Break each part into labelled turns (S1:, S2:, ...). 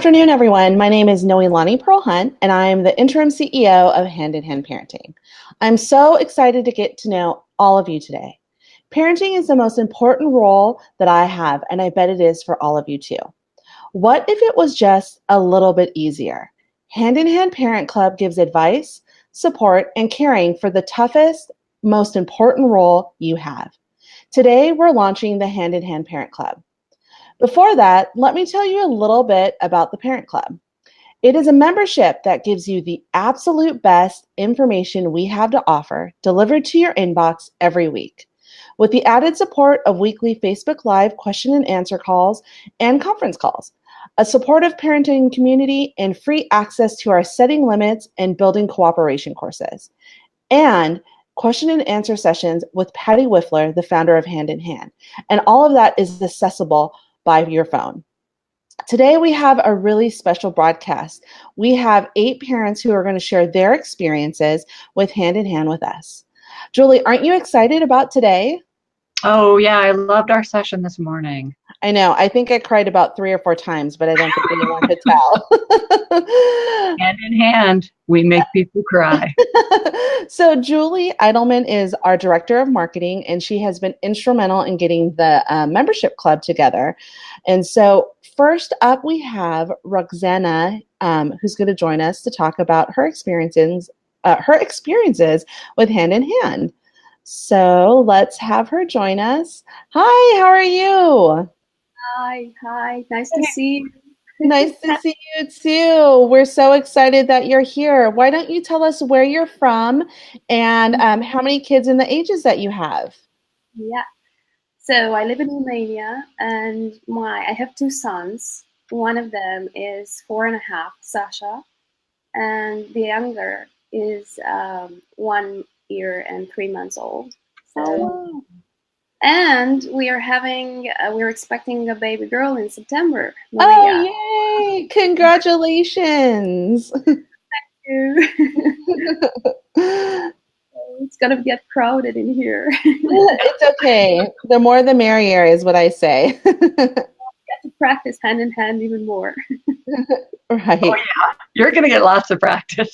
S1: Afternoon, everyone. My name is Noelani Pearl Hunt, and I'm the interim CEO of Hand in Hand Parenting. I'm so excited to get to know all of you today. Parenting is the most important role that I have, and I bet it is for all of you too. What if it was just a little bit easier? Hand in Hand Parent Club gives advice, support, and caring for the toughest, most important role you have. Today, we're launching the Hand in Hand Parent Club. Before that, let me tell you a little bit about the Parent Club. It is a membership that gives you the absolute best information we have to offer delivered to your inbox every week, with the added support of weekly Facebook Live question and answer calls and conference calls, a supportive parenting community, and free access to our setting limits and building cooperation courses, and question and answer sessions with Patty Wiffler, the founder of Hand in Hand. And all of that is accessible by your phone. Today, we have a really special broadcast. We have 8 parents who are going to share their experiences with Hand in Hand with us. Julie, aren't you excited about today?
S2: Oh, yeah, I loved our session this morning.
S1: I know. I think I cried about 3 or 4 times, but I don't think anyone could tell.
S2: Hand in hand, we make people cry.
S1: So Julie Eidelman is our director of marketing, and she has been instrumental in getting the membership club together. And so first up, we have Roxana, who's going to join us to talk about her experiences with Hand in Hand. So let's have her join us. Hi, how are you?
S3: Hi, nice to see you.
S1: Nice to see you too. We're so excited that you're here. Why don't you tell us where you're from and how many kids and the ages that you have?
S3: Yeah, so I live in Romania, and I have 2 sons. One of them is 4.5, Sasha, and the younger is 1 year and 3 months old. So, and we're expecting a baby girl in September. Maria.
S1: Oh, yay! Congratulations!
S3: It's gonna get crowded in here.
S1: It's okay. The more the merrier is what I say.
S3: Get to practice hand in hand even more.
S1: Right.
S2: Oh, yeah. You're going to get lots of practice.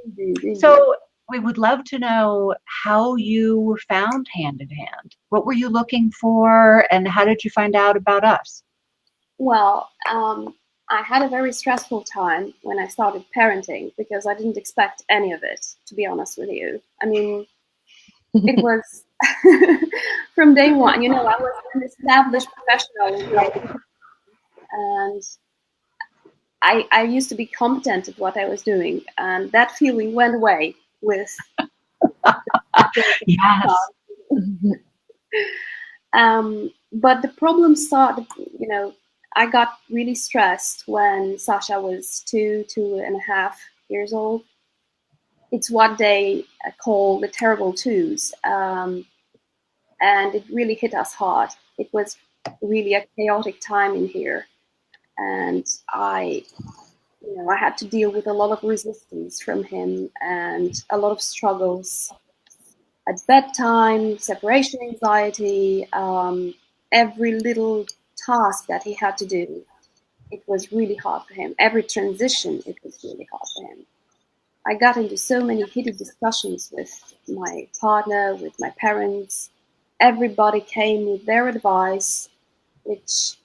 S3: Indeed.
S2: So we would love to know how you found Hand in Hand. What were you looking for, and how did you find out about us?
S3: Well, I had a very stressful time when I started parenting because I didn't expect any of it, to be honest with you. I mean, it was from day one. I was an established professional, and I used to be competent at what I was doing, and that feeling went away with.
S2: Yes.
S3: But the problem started, I got really stressed when Sasha was 2.5 years old. It's what they call the terrible twos. And it really hit us hard. It was really a chaotic time in here. And I had to deal with a lot of resistance from him and a lot of struggles at bedtime, separation anxiety, every little task that he had to do, it was really hard for him. Every transition, it was really hard for him. I got into so many heated discussions with my partner, with my parents. Everybody came with their advice, which,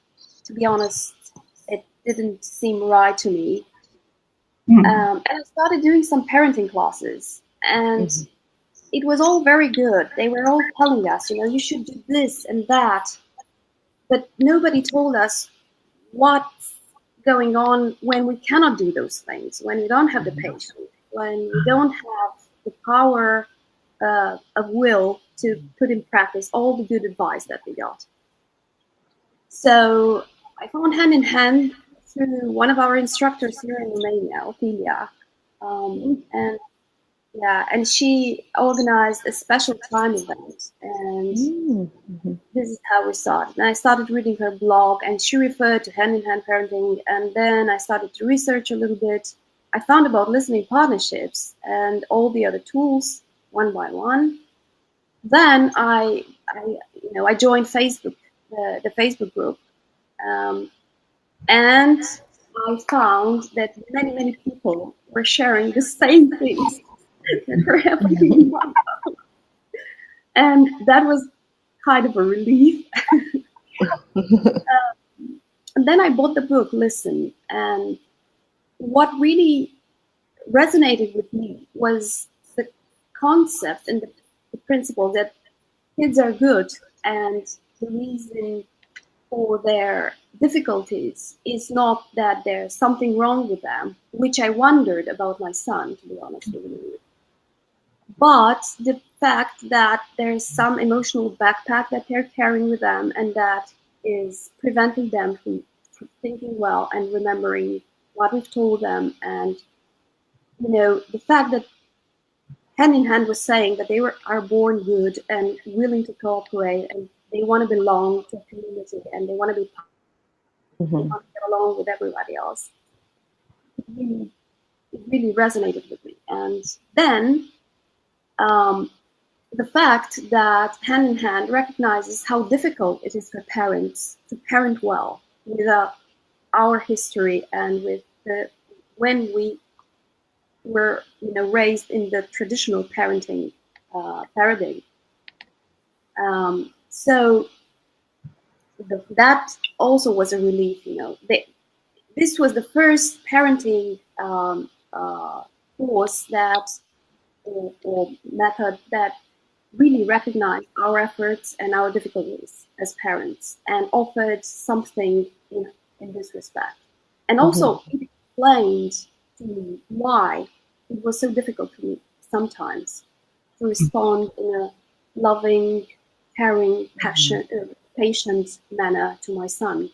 S3: to be honest, it didn't seem right to me. And I started doing some parenting classes, and it was all very good. They were all telling us, you should do this and that. But nobody told us what's going on when we cannot do those things, when we don't have the patience, when we don't have the power of will to put in practice all the good advice that we got. So I found Hand in Hand through one of our instructors here in Romania, Ophelia. And she organized a special time event, and this is how we started. And I started reading her blog, and she referred to Hand in Hand Parenting, and then I started to research a little bit. I found about listening partnerships and all the other tools one by one. Then I joined Facebook, the Facebook group, And I found that many, many people were sharing the same things that were happening in my house. And that was kind of a relief. And then I bought the book, Listen. And what really resonated with me was the concept and the principle that kids are good, and the reason for their difficulties is not that there's something wrong with them, which I wondered about my son, to be honest with you, but the fact that there's some emotional backpack that they're carrying with them, and that is preventing them from thinking well and remembering what we've told them. And the fact that Hand in Hand was saying that they are born good and willing to cooperate, and they want to belong to a community, and they want to be they want to get along with everybody else. It really resonated with me. And then the fact that Hand in Hand recognizes how difficult it is for parents to parent well with our history and with when we were raised in the traditional parenting paradigm. So that also was a relief. This was the first parenting course or method that really recognized our efforts and our difficulties as parents and offered something in this respect. And also it explained to me why it was so difficult for me sometimes to respond in a loving, caring, patient manner to my son.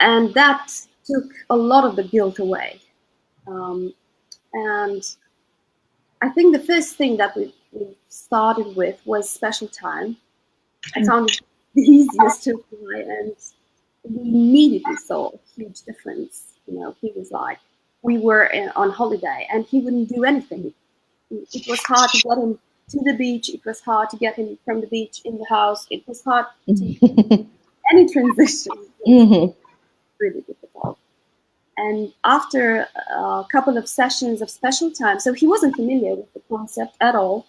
S3: And that took a lot of the guilt away. And I think the first thing that we started with was special time. I found it the easiest to apply, and we immediately saw a huge difference. He was like, we were on holiday and he wouldn't do anything. It was hard to get him to the beach. It was hard to get him from the beach in the house. It was hard to any transition. Really difficult. And after a couple of sessions of special time, so he wasn't familiar with the concept at all,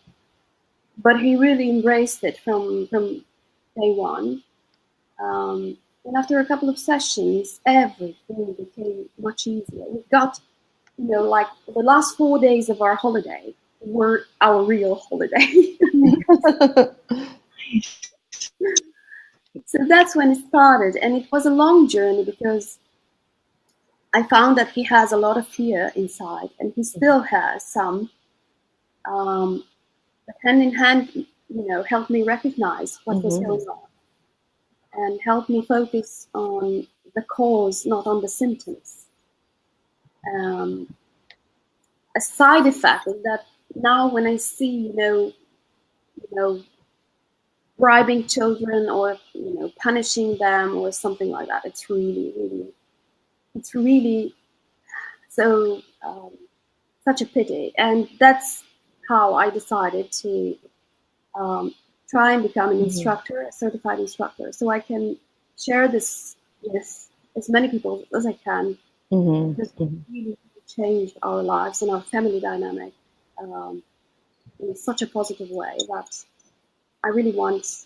S3: but he really embraced it from day one. And after a couple of sessions, everything became much easier. We got, like the last 4 days of our holiday were our real holiday. So that's when it started. And it was a long journey because I found that he has a lot of fear inside, and he still has some. But Hand in Hand, helped me recognize what was going on and helped me focus on the cause, not on the symptoms. A side effect is that now when I see, bribing children or, punishing them or something like that, it's really so such a pity. And that's how I decided to try and become an instructor, a certified instructor, so I can share this with as many people as I can, because it really changed our lives and our family dynamic in such a positive way that I really want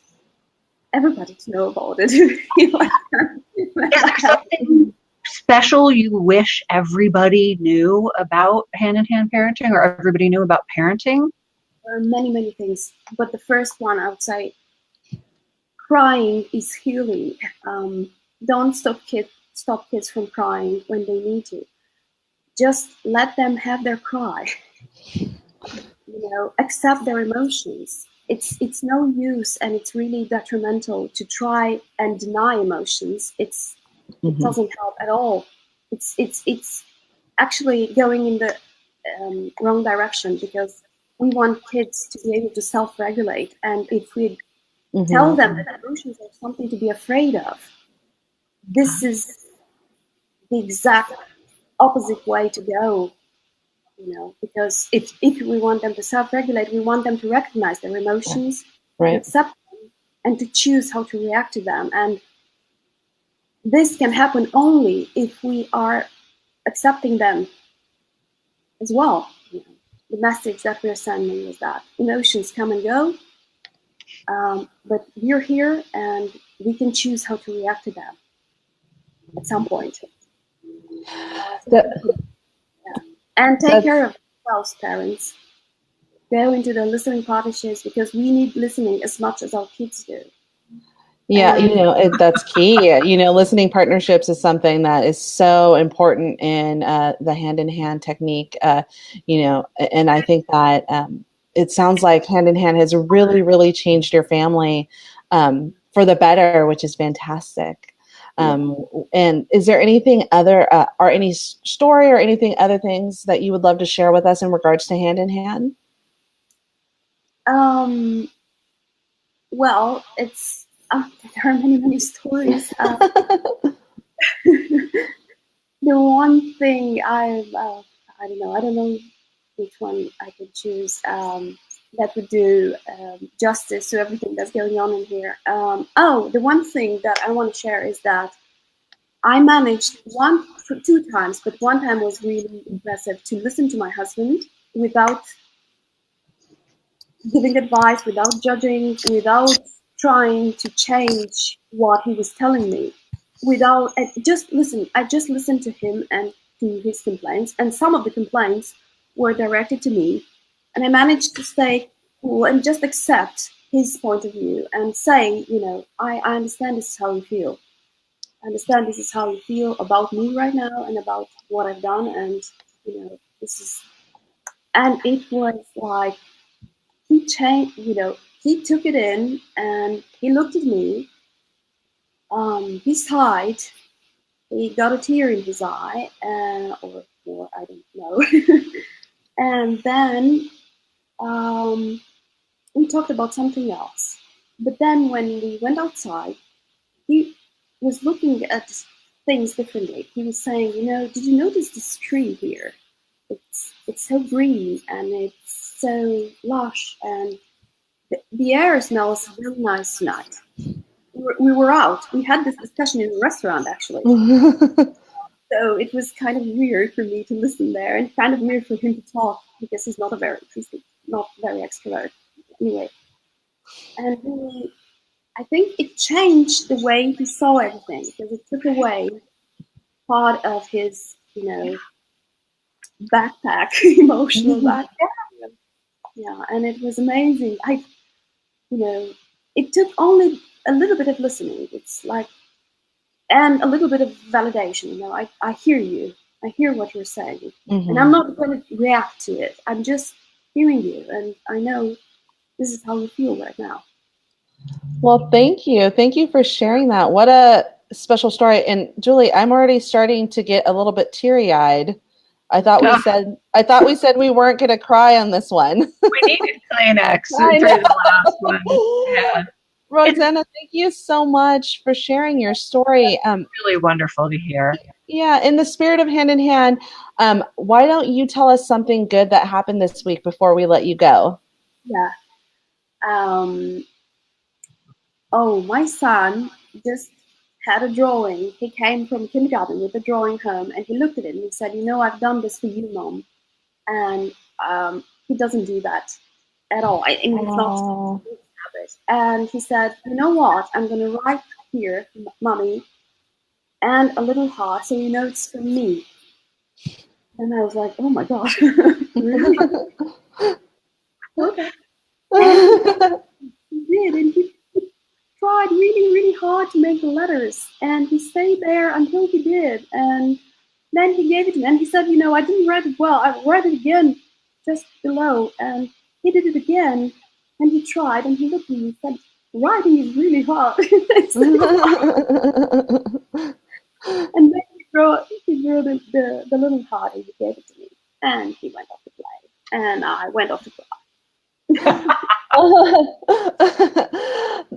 S3: everybody to know about it.
S2: Is there something special you wish everybody knew about hand-in-hand parenting, or everybody knew about parenting?
S3: There are many, many things, but the first one I would say, crying is healing. Don't stop kids from crying when they need to. Just let them have their cry. Accept their emotions. It's no use, and it's really detrimental to try and deny emotions. It doesn't help at all. It's actually going in the wrong direction, because we want kids to be able to self-regulate, and if we tell them that emotions are something to be afraid of, this is the exact opposite way to go. Because if we want them to self-regulate, we want them to recognize their emotions,
S1: right,
S3: accept them, and to choose how to react to them. And this can happen only if we are accepting them as well. The message that we're sending is that emotions come and go, but we're here and we can choose how to react to them at some point. And take care of ourselves, parents. Go into the listening partnerships because we need listening as much as our kids do.
S1: Yeah, that's key. Listening partnerships is something that is so important in the hand-in-hand technique. And I think that it sounds like hand-in-hand has really, really changed your family for the better, which is fantastic. And is there anything other, or any story or anything other things that you would love to share with us in regards to hand-in-hand?
S3: Well, there are many, many stories. The one thing I don't know which one I could choose that would do justice to everything that's going on in here. The one thing that I want to share is that I managed two times, but one time was really impressive, to listen to my husband without giving advice, without judging, without trying to change what he was telling me. I just listened to him and to his complaints, and some of the complaints were directed to me, and I managed to stay cool and just accept his point of view and say, I understand this is how you feel. I understand this is how you feel about me right now and about what I've done, and and it was like he changed. He took it in and he looked at me. He sighed. He got a tear in his eye, or I don't know. And then we talked about something else. But then when we went outside, he was looking at things differently. He was saying, did you notice this tree here? It's so green and it's so lush, and the air smells really nice tonight. We were out. We had this discussion in a restaurant, actually. So it was kind of weird for me to listen there, and kind of weird for him to talk because he's not very extrovert anyway. And I think it changed the way he saw everything, because it took away part of his, backpack, emotional backpack. Yeah, and it was amazing. It took only a little bit of listening. It's like, and a little bit of validation. I hear you. I hear what you're saying, and I'm not going to react to it. I'm just hearing you, and I know this is how you feel right now.
S1: Well, thank you. Thank you for sharing that. What a special story. And Julie, I'm already starting to get a little bit teary-eyed. I thought we said we weren't going to cry on this one.
S2: We needed Kleenex through the last one. Yeah.
S1: Rosanna, thank you so much for sharing your story.
S2: Really wonderful to hear.
S1: Yeah, in the spirit of Hand in Hand, why don't you tell us something good that happened this week before we let you go?
S3: Yeah. My son just had a drawing. He came from kindergarten with a drawing home, and he looked at it and he said, I've done this for you, Mom. And he doesn't do that at all. I mean, it's not his habit. And he said, you know what? I'm going to write here, Mommy, and a little heart, so it's for me. And I was like, oh my God. Really? Okay. And he did, and he tried really, really hard to make the letters, and he stayed there until he did, and then he gave it to me, and he said, I didn't write it well. I read it again just below, and he did it again, and he tried, and he looked at me and said, writing is really hard. And then he drew the little heart, and he gave it to me, and he went off to play, and I went off to cry.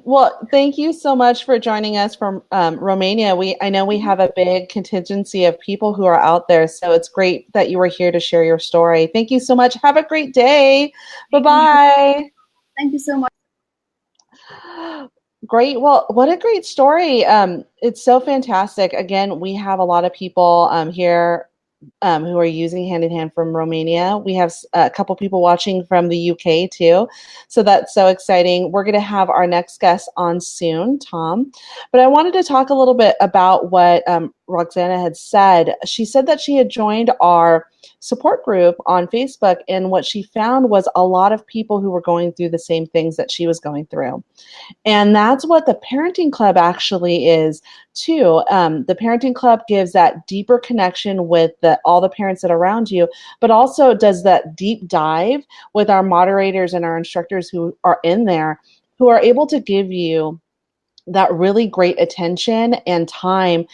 S1: Well, thank you so much for joining us from Romania. I know we have a big contingency of people who are out there, so it's great that you were here to share your story. Thank you so much. Have a great day. Bye-bye.
S3: Thank you so much.
S1: Great. Well, what a great story. It's so fantastic. Again, we have a lot of people here who are using Hand in Hand from Romania. We have a couple people watching from the UK too. So that's so exciting. We're going to have our next guest on soon, Tom. But I wanted to talk a little bit about what Roxana had said. She said that she had joined our support group on Facebook, and what she found was a lot of people who were going through the same things that she was going through. And that's what the Parenting Club actually is too. The Parenting Club gives that deeper connection with all the parents that are around you, but also does that deep dive with our moderators and our instructors who are in there, who are able to give you that really great attention and time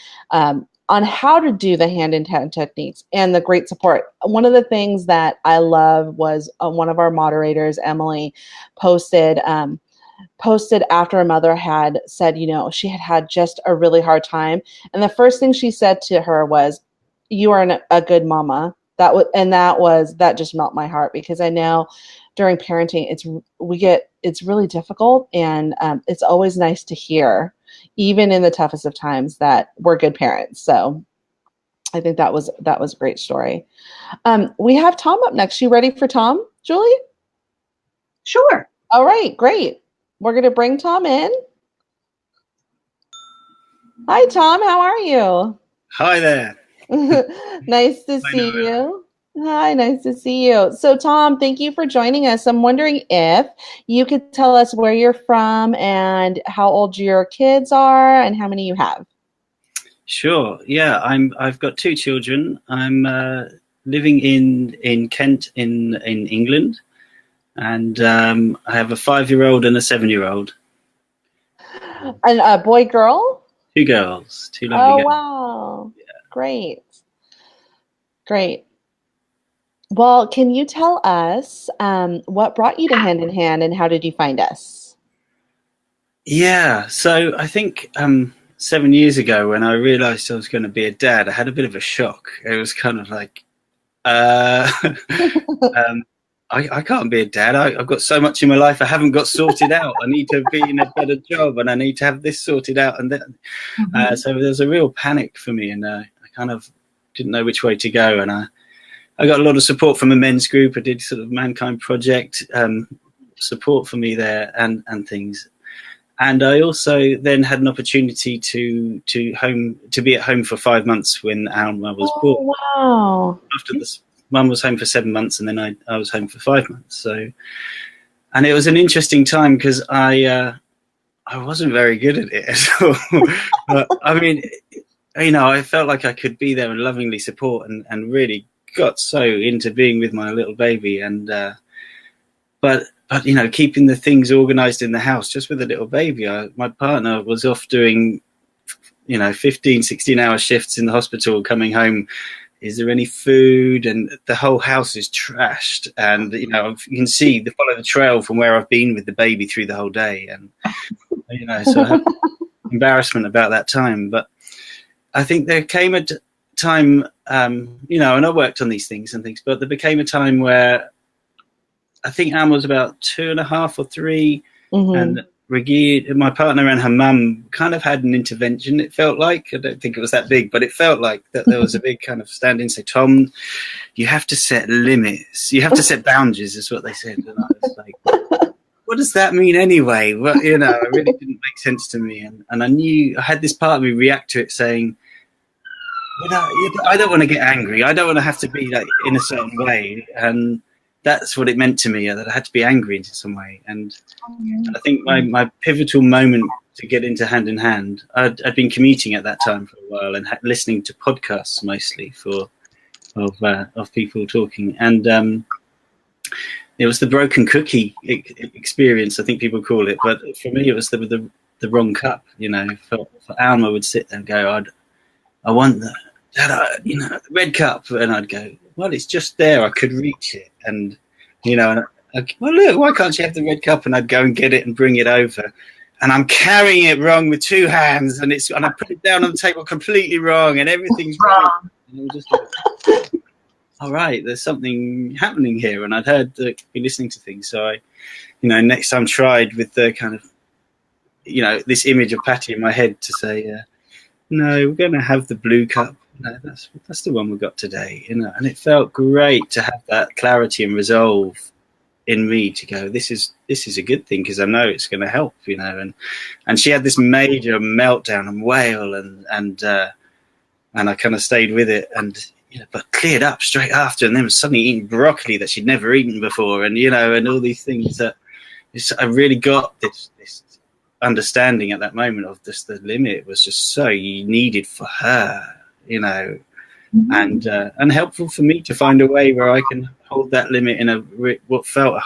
S1: on how to do the hand in hand techniques and the great support. One of the things that I love was one of our moderators, Emily, posted after a mother had said, she had just a really hard time. And the first thing she said to her was, "You are a good mama." That just melted my heart, because I know during parenting, it's really difficult. And it's always nice to hear, even in the toughest of times, that we're good parents. So I think that was a great story. We have Tom up next. You ready for Tom, Julie?
S2: Sure.
S1: All right, great. We're going to bring Tom in. Hi, Tom. How are you?
S4: Hi there.
S1: Nice to see you. Hi, nice to see you. So, Tom, thank you for joining us. I'm wondering if you could tell us where you're from and how old your kids are and how many you have.
S4: Sure. Yeah, I've got two children. I'm living in Kent in England, and I have a 5-year-old and a 7-year-old.
S1: And a boy, girl?
S4: Two girls. Two lovely girls.
S1: Oh, wow. Yeah. Great. Well, can you tell us what brought you to Hand in Hand and how did you find us?
S4: Yeah, so I think 7 years ago, when I realized I was going to be a dad, I had a bit of a shock. It was kind of like, I can't be a dad. I've got so much in my life I haven't got sorted out. I need to be in a better job, and I need to have this sorted out. And then, so there was a real panic for me, and I kind of didn't know which way to go. And I got a lot of support from a men's group. I did sort of Mankind Project support for me there and things. And I also then had an opportunity to be at home for 5 months when Alma was born.
S1: Wow!
S4: After this, Mum was home for 7 months, and then I was home for 5 months. So, and it was an interesting time because I wasn't very good at it at all. But, I mean, I felt like I could be there and lovingly support, and really got so into being with my little baby. And but keeping the things organized in the house just with a little baby. My partner was off doing 15, 16-hour shifts in the hospital, coming home. Is there any food? And the whole house is trashed. And, you can follow the trail from where I've been with the baby through the whole day. And, so I have embarrassment about that time. But I think there came a time, and I worked on these things, but there became a time where I think Anne was about 2.5 or 3. Mm-hmm. And Reggie, my partner, and her mum kind of had an intervention, it felt like. I don't think it was that big, but it felt like that there was a big kind of stand in, say, "Tom, you have to set limits. You have to set boundaries," is what they said. And I was like, what does that mean anyway? Well, it really didn't make sense to me. And I knew, I had this part of me react to it saying, I don't want to get angry. I don't want to have to be like in a certain way. And that's what it meant to me, that I had to be angry in some way. And I think my pivotal moment to get into Hand in Hand, I'd been commuting at that time for a while and listening to podcasts mostly of people talking. And it was the broken cookie experience, I think people call it. But for me, it was the wrong cup. For Alma would sit there and go, I want the red cup. And I'd go, well, it's just there. I could reach it. And, well, look, why can't you have the red cup? And I'd go and get it and bring it over. And I'm carrying it wrong with 2 hands. And I put it down on the table completely wrong. And everything's wrong. And I'm just like, all right, there's something happening here. And I'd heard be listening to things. So I, next time tried with the kind of this image of Patty in my head to say, no, we're going to have the blue cup. No, that's the one we got today, and it felt great to have that clarity and resolve in me to go, this is a good thing, because I know it's going to help, and she had this major meltdown and wail, and I kind of stayed with it, and but cleared up straight after, and then was suddenly eating broccoli that she'd never eaten before, and and all these things that I really got this understanding at that moment of just the limit was just so needed for her, and helpful for me to find a way where I can hold that limit in what felt a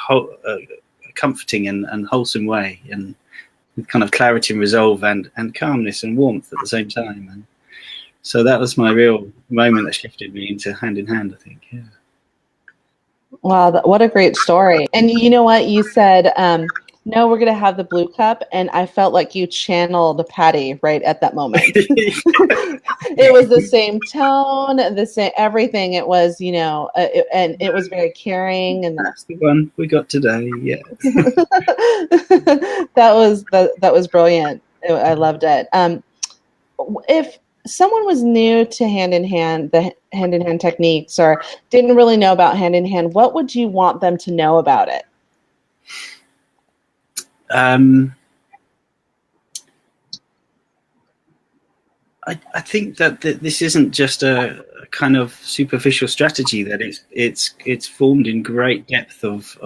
S4: comforting and wholesome way, and with kind of clarity and resolve and calmness and warmth at the same time. And so that was my real moment that shifted me into Hand in Hand, I think. Yeah.
S1: Wow, what a great story. And you know what? You said, no, we're going to have the blue cup. And I felt like you channeled Patty right at that moment. It was the same tone, the same everything. It was, and it was very caring. And
S4: that's the one we got today. Yeah.
S1: that was brilliant. I loved it. If someone was new to Hand in Hand, the Hand in Hand techniques, or didn't really know about Hand in Hand, what would you want them to know about it?
S4: I think that this isn't just a kind of superficial strategy, that it's formed in great depth of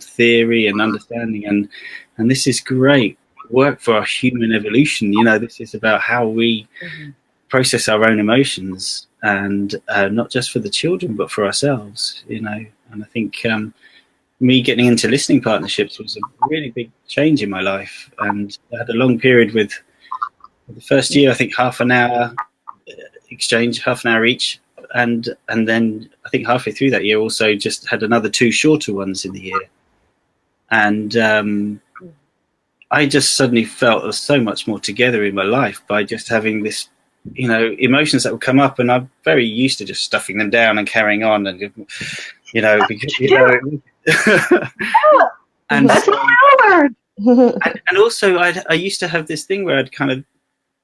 S4: theory and understanding, and this is great work for our human evolution. This is about how we process our own emotions, and not just for the children but for ourselves, and I think me getting into listening partnerships was a really big change in my life, and I had a long period with the first year, I think half an hour exchange, half an hour each, and then I think halfway through that year also just had another 2 shorter ones in the year, and I just suddenly felt so much more together in my life by just having this, emotions that would come up, and I'm very used to just stuffing them down and carrying on, and because and
S2: that's what
S4: and also I used to have this thing where I'd kind of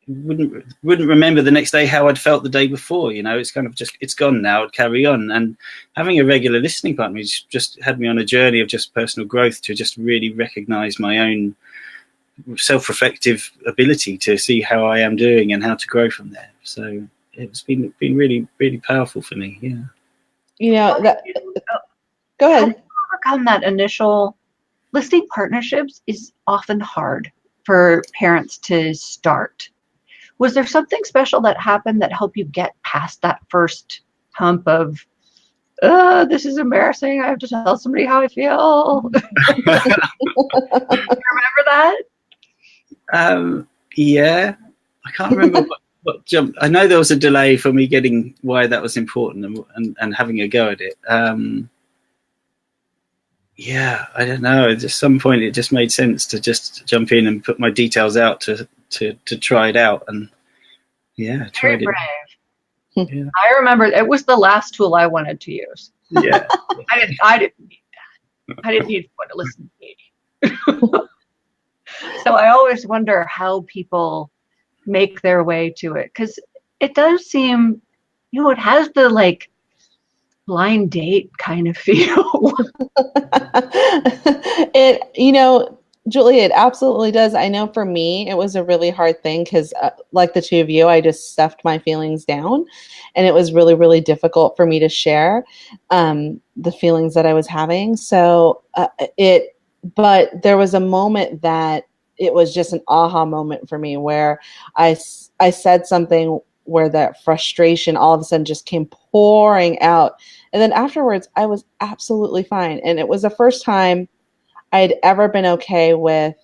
S4: wouldn't remember the next day how I'd felt the day before. It's kind of just, it's gone now, I'd carry on. And having a regular listening partner just had me on a journey of just personal growth to just really recognize my own self-reflective ability to see how I am doing and how to grow from there. So it's been really, really powerful for me. Yeah.
S1: Go ahead.
S2: How do you overcome that initial listening partnerships is often hard for parents to start. Was there something special that happened that helped you get past that first hump of, this is embarrassing, I have to tell somebody how I feel? Remember that?
S4: Yeah, I can't remember what jumped. I know there was a delay for me getting why that was important and having a go at it. Yeah, I don't know. At some point, it just made sense to just jump in and put my details out to try it out, and yeah, tried it.
S2: Brave. Yeah. I remember it was the last tool I wanted to use.
S4: Yeah,
S2: I didn't need that. I didn't need someone to listen to me. So I always wonder how people make their way to it, because it does seem, it has the blind date kind of feel.
S1: Julie, it absolutely does. I know for me, it was a really hard thing because like the two of you, I just stuffed my feelings down, and it was really, really difficult for me to share the feelings that I was having. So but there was a moment that it was just an aha moment for me where I said something where that frustration all of a sudden just came pouring out. And then afterwards, I was absolutely fine. And it was the first time I'd ever been okay with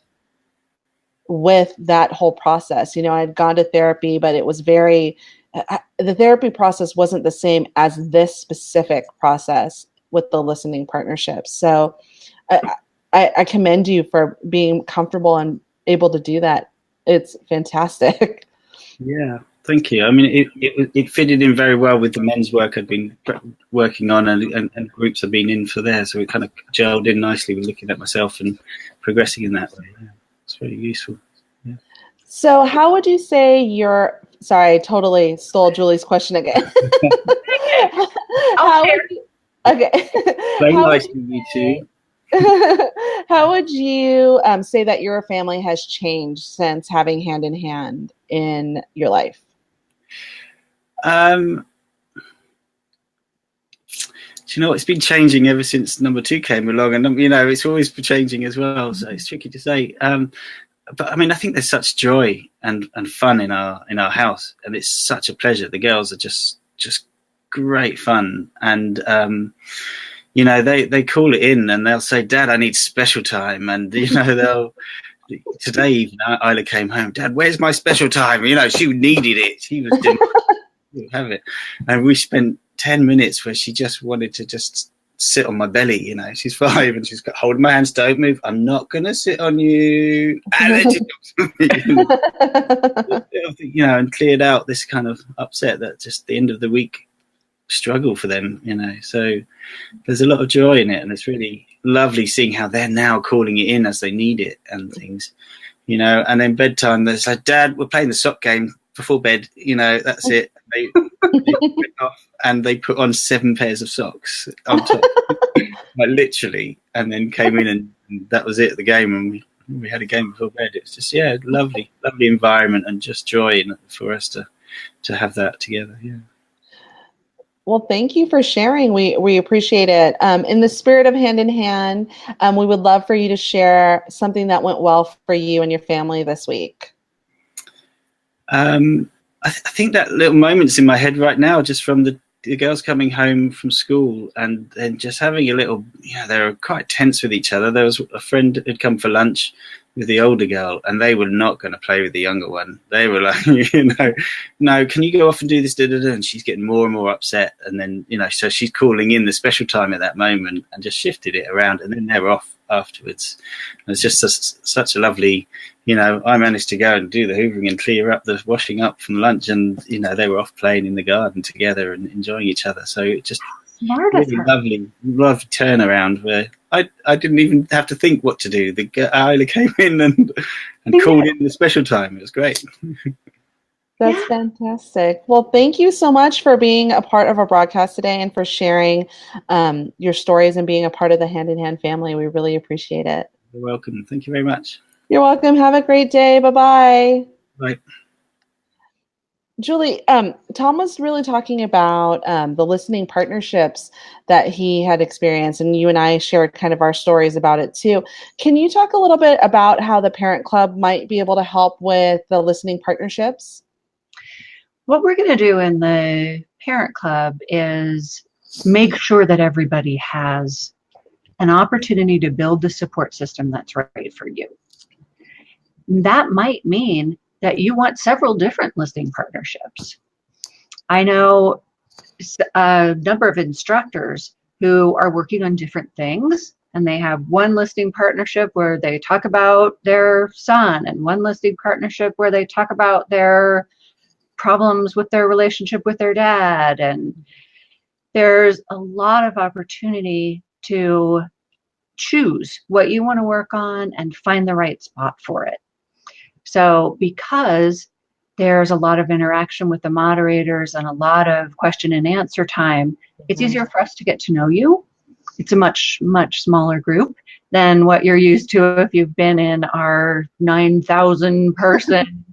S1: that whole process. I'd gone to therapy, but it was the therapy process wasn't the same as this specific process with the listening partnership. So I commend you for being comfortable and able to do that. It's fantastic.
S4: Yeah. Thank you. I mean, it fitted in very well with the men's work I'd been working on and groups I've been in for there. So it kind of gelled in nicely with looking at myself and progressing in that way. Yeah, it's very useful.
S1: So how would you say sorry, I totally stole Julie's question again.
S2: I'll share.
S1: Okay.
S4: Very nice to meet you.
S1: How would you say that your family has changed since having Hand in Hand in your life?
S4: Do you know, it's been changing ever since number 2 came along, and it's always changing as well. So it's tricky to say. But I mean, I think there's such joy and fun in our house, and it's such a pleasure. The girls are just great fun, and they call it in and they'll say, "Dad, I need special time," and they'll. Today even Isla came home. "Dad, where's my special time?" She needed it. She was didn't have it, and we spent 10 minutes where she just wanted to just sit on my belly. She's 5 and she's got holding my hands. "Don't move. I'm not gonna sit on you." And then she and cleared out this kind of upset that just the end of the week struggle for them. So there's a lot of joy in it, and it's really lovely seeing how they're now calling it in as they need it and things. And then bedtime, they're like, "Dad, we're playing the sock game before bed. That's it." They went off and they put on 7 pairs of socks on top, like literally, and then came in and that was it. The game, and we had a game before bed. It's just lovely environment and just joy for us to have that together. Yeah.
S1: Well, thank you for sharing. We appreciate it. In the spirit of Hand in Hand, we would love for you to share something that went well for you and your family this week.
S4: I think that little moment's in my head right now, just from the girls coming home from school and then just having a little, they were quite tense with each other. There was a friend who'd come for lunch with the older girl, and they were not going to play with the younger one. They were like, "No, can you go off and do this?" And she's getting more and more upset. And then, so she's calling in the special time at that moment and just shifted it around. And then they were off afterwards. And it's just such a lovely, I managed to go and do the hoovering and clear up the washing up from lunch. And, they were off playing in the garden together and enjoying each other. So it just really lovely turnaround where I didn't even have to think what to do. The Isla came in and called in the special time. It was great.
S1: That's fantastic. Well, thank you so much for being a part of our broadcast today and for sharing your stories and being a part of the Hand in Hand family. We really appreciate it.
S4: You're welcome. Thank you very much.
S1: You're welcome. Have a great day. Bye-bye.
S4: Bye.
S1: Julie, Tom was really talking about the listening partnerships that he had experienced, and you and I shared kind of our stories about it too. Can you talk a little bit about how the Parent Club might be able to help with the listening partnerships?
S2: What we're going to do in the Parent Club is make sure that everybody has an opportunity to build the support system that's right for you. That might mean that you want several different listening partnerships. I know a number of instructors who are working on different things, and they have one listening partnership where they talk about their son, and one listening partnership where they talk about their problems with their relationship with their dad. And there's a lot of opportunity to choose what you want to work on and find the right spot for it. So because there's a lot of interaction with the moderators and a lot of question and answer time, it's easier for us to get to know you. It's a much, much smaller group than what you're used to if you've been in our 9,000 person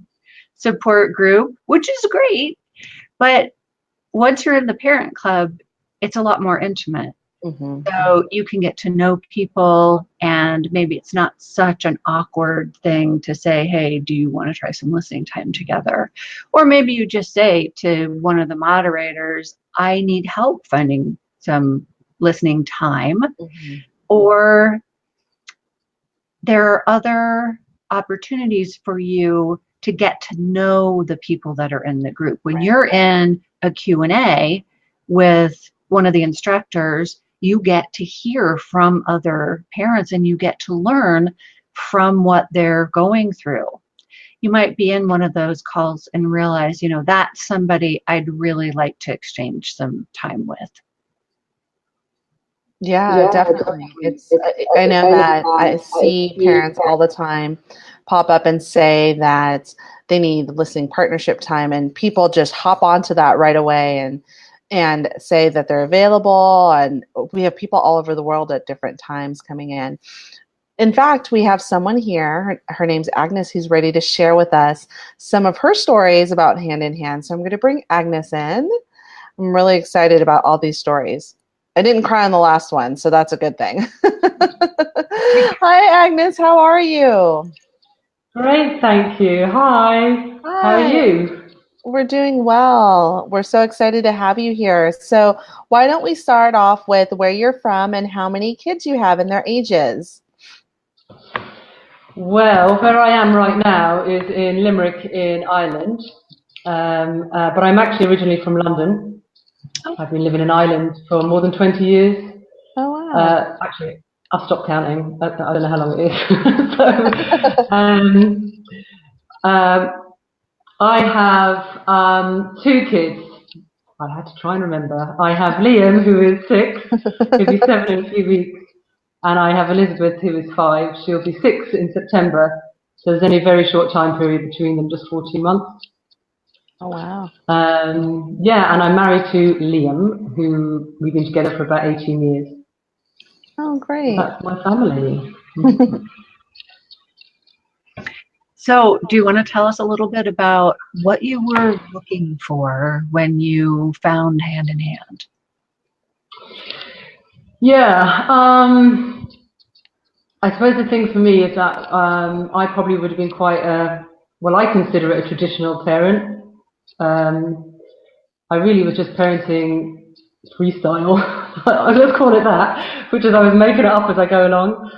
S2: support group, which is great. But once you're in the Parent Club, it's a lot more intimate.
S1: Mm-hmm.
S2: So you can get to know people, and maybe it's not such an awkward thing to say, "Hey, do you want to try some listening time together?" Or maybe you just say to one of the moderators, "I need help finding some listening time."
S1: Mm-hmm.
S2: Or there are other opportunities for you to get to know the people that are in the group. When you're in a Q&A with one of the instructors, you get to hear from other parents and you get to learn from what they're going through. You might be in one of those calls and realize, that's somebody I'd really like to exchange some time with.
S1: Yeah, definitely. I know that I see parents all the time pop up and say that they need listening partnership time, and people just hop onto that right away and say that they're available. And we have people all over the world at different times coming in. In fact, we have someone here, her name's Agnes, who's ready to share with us some of her stories about Hand in Hand. So I'm going to bring Agnes in. I'm really excited about all these stories. I didn't cry on the last one, so that's a good thing. Hi, Agnes. How are you?
S5: Great, thank you. Hi.
S1: Hi.
S5: How are you?
S1: We're doing well. We're so excited to have you here. So why don't we start off with where you're from and how many kids you have and their ages?
S5: Well, where I am right now is in Limerick in Ireland, but I'm actually originally from London. I've been living in Ireland for more than 20 years.
S1: Oh, wow.
S5: Actually, I've stopped counting. I don't know how long it is. I have 2 kids. I had to try and remember. I have Liam, who is 6. He'll be 7 in a few weeks. And I have Elizabeth, who is 5. She'll be 6 in September. So there's only a very short time period between them, just 14 months.
S1: Oh, wow.
S5: Yeah, and I'm married to Liam, who we've been together for about 18 years.
S1: Oh, great.
S5: That's my family.
S2: So do you want to tell us a little bit about what you were looking for when you found Hand in Hand?
S5: Yeah, I suppose the thing for me is that I probably would have been quite I consider it a traditional parent. I really was just parenting freestyle, let's call it that, which is I was making it up as I go along.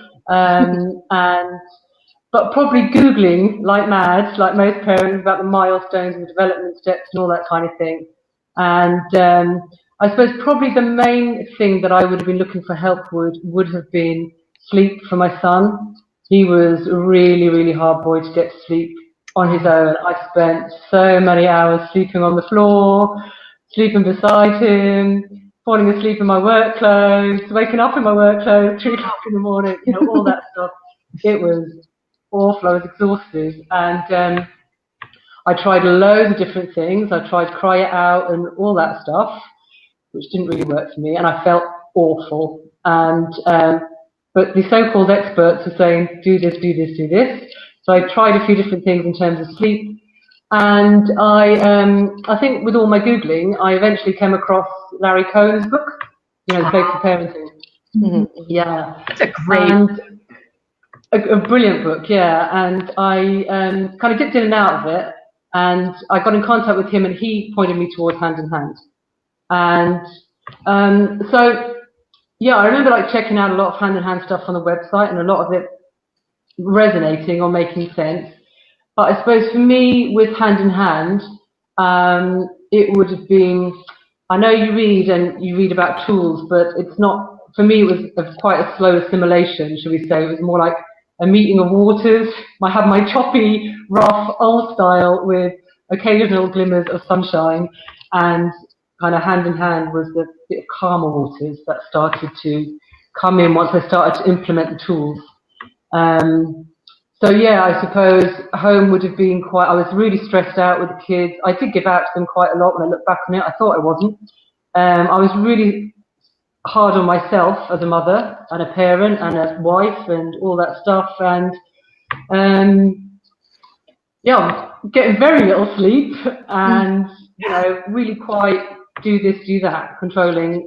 S5: But probably Googling like mad, like most parents, about the milestones and development steps and all that kind of thing. And I suppose probably the main thing that I would have been looking for help would have been sleep for my son. He was a really, really hard boy to get to sleep on his own. I spent so many hours sleeping on the floor, sleeping beside him, falling asleep in my work clothes, waking up in my work clothes, 3 o'clock in the morning, all that stuff. It was awful. I was exhausted. And I tried loads of different things. I tried Cry It Out and all that stuff, which didn't really work for me, and I felt awful. And but the so-called experts were saying, do this, do this, do this. So I tried a few different things in terms of sleep, and I think with all my Googling, I eventually came across Larry Cohen's book, Sacred Parenting.
S1: Mm-hmm.
S5: Yeah,
S2: it's a great,
S5: a brilliant book. Yeah, and I kind of dipped in and out of it, and I got in contact with him, and he pointed me towards Hand in Hand. And so, yeah, I remember checking out a lot of Hand in Hand stuff on the website, and a lot of it resonating or making sense. But I suppose for me, with Hand in Hand, it would have been, I know you read about tools, but it's not, for me, it was quite a slow assimilation, shall we say. It was more like a meeting of waters. I had my choppy, rough, old style with occasional glimmers of sunshine, and kind of Hand in Hand was the bit of calmer waters that started to come in once I started to implement the tools. So yeah, I suppose home would have been I was really stressed out with the kids. I did give out to them quite a lot when I look back on it. I thought I wasn't. I was really hard on myself as a mother and a parent and a wife and all that stuff. And yeah, getting very little sleep and, really quite do this, do that, controlling.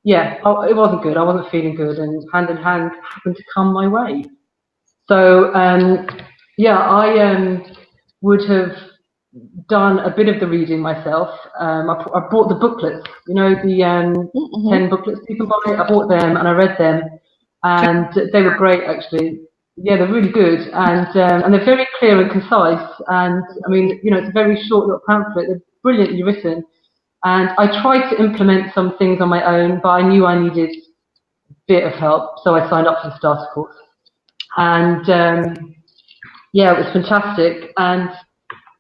S5: Yeah, it wasn't good. I wasn't feeling good, and Hand in Hand happened to come my way. So, yeah, I would have done a bit of the reading myself. I bought the booklets, the 10 booklets you can buy. I bought them and I read them, and they were great, actually. Yeah, they're really good, and they're very clear and concise. And I mean, it's a very short little pamphlet. They're brilliantly written. And I tried to implement some things on my own, but I knew I needed a bit of help, so I signed up for the starter course. And yeah, it was fantastic. And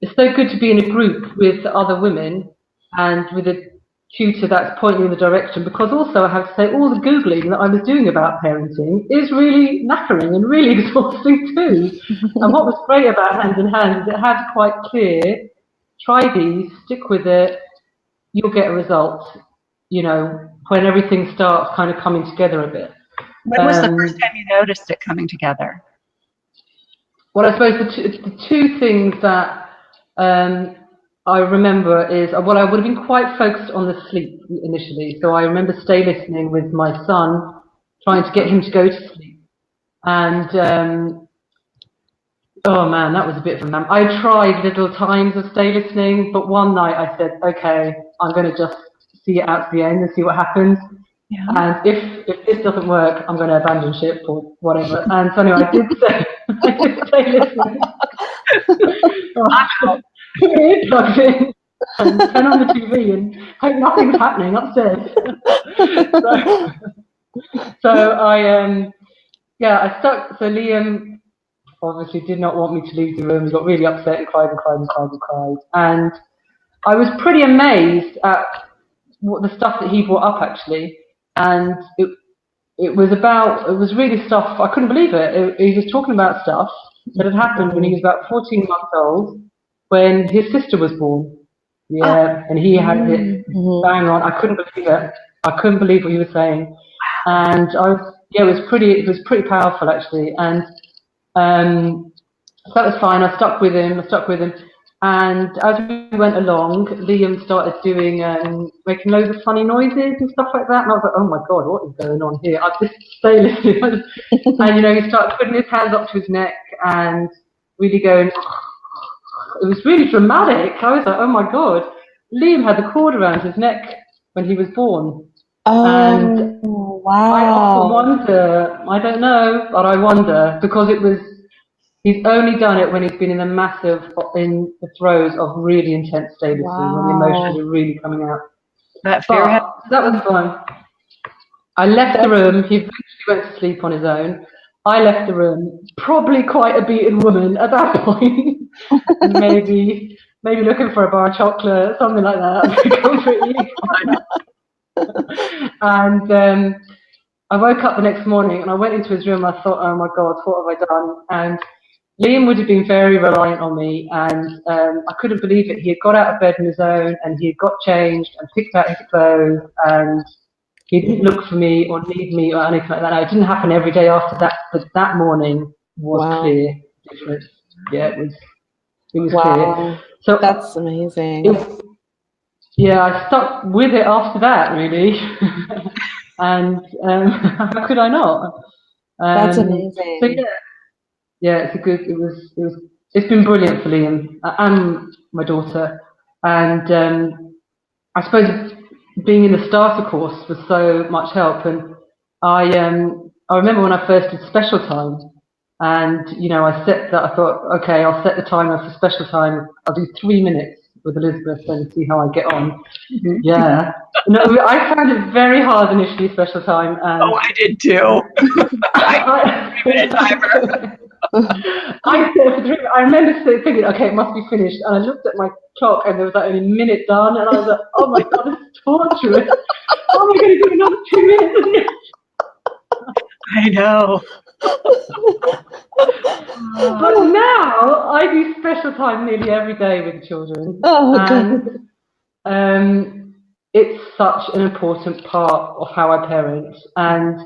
S5: it's so good to be in a group with other women and with a tutor that's pointing you in the direction, because also I have to say all the Googling that I was doing about parenting is really knackering and really exhausting too. And what was great about Hand in Hand is it had quite clear, try these, stick with it, you'll get a result, you know, when everything starts kind of coming together a bit.
S2: When was the first time you noticed it coming together?
S5: Well, I suppose the two things that I remember is, well, I would have been quite focused on the sleep initially. So I remember stay listening with my son, trying to get him to go to sleep. And, oh man, that was a bit of a man. I tried little times of stay listening, but one night I said, okay, I'm going to just see it out to the end and see what happens. Yeah. And if this doesn't work, I'm going to abandon ship or whatever. And so anyway, I did stay listening. Put earplugs in and turn on the TV and hope nothing's happening upstairs. so I stuck. So Liam obviously did not want me to leave the room. He got really upset and cried and cried and cried and cried. And I was pretty amazed at the stuff that he brought up actually. And it was really stuff, I couldn't believe it. He was talking about stuff that had happened when he was about 14 months old, when his sister was born. Yeah, and he had it bang on. I couldn't believe it. I couldn't believe what he was saying. And it was pretty powerful actually. And so that was fine. I stuck with him. And as we went along, Liam started doing, making loads of funny noises and stuff like that. And I was like, oh my God, what is going on here? I just stay listening. And, you know, he started putting his hands up to his neck and really going, it was really dramatic. I was like, oh my God. Liam had the cord around his neck when he was born.
S1: Oh,
S5: and
S1: wow.
S5: I often wonder, I don't know, but I wonder, because he's only done it when he's been in the throes of really intense stay listening, when the emotions are really coming out.
S2: That
S5: was fun. I left the room. He eventually went to sleep on his own. I left the room, probably quite a beaten woman at that point, and maybe looking for a bar of chocolate, something like that. And I woke up the next morning and I went into his room. I thought, oh my God, what have I done? And Liam would have been very reliant on me, and I couldn't believe it. He had got out of bed on his own, and he had got changed and picked out his clothes, and he didn't look for me or need me or anything like that. Now, it didn't happen every day after that, but that morning was clear difference. Yeah, it was clear. So
S1: that's amazing.
S5: I stuck with it after that, really. And how could I not?
S1: That's amazing.
S5: So yeah, it's been brilliant for Liam and my daughter. And I suppose being in the starter course was so much help. And I remember when I first did special time, and you know, I thought, okay, I'll set the timer for special time. I'll do 3 minutes with Elizabeth and see how I get on. Mm-hmm. Yeah. No, I found it very hard initially, special time.
S2: Oh, I did too. 3-minute timer. I remember thinking, okay, it must be finished. And I looked at my clock and there was like only a minute done. And I was like, oh my God, this is torturous. How am I going to do another 2 minutes? I know.
S5: But now I do special time nearly every day with children.
S1: Oh,
S5: and it's such an important part of how I parent. And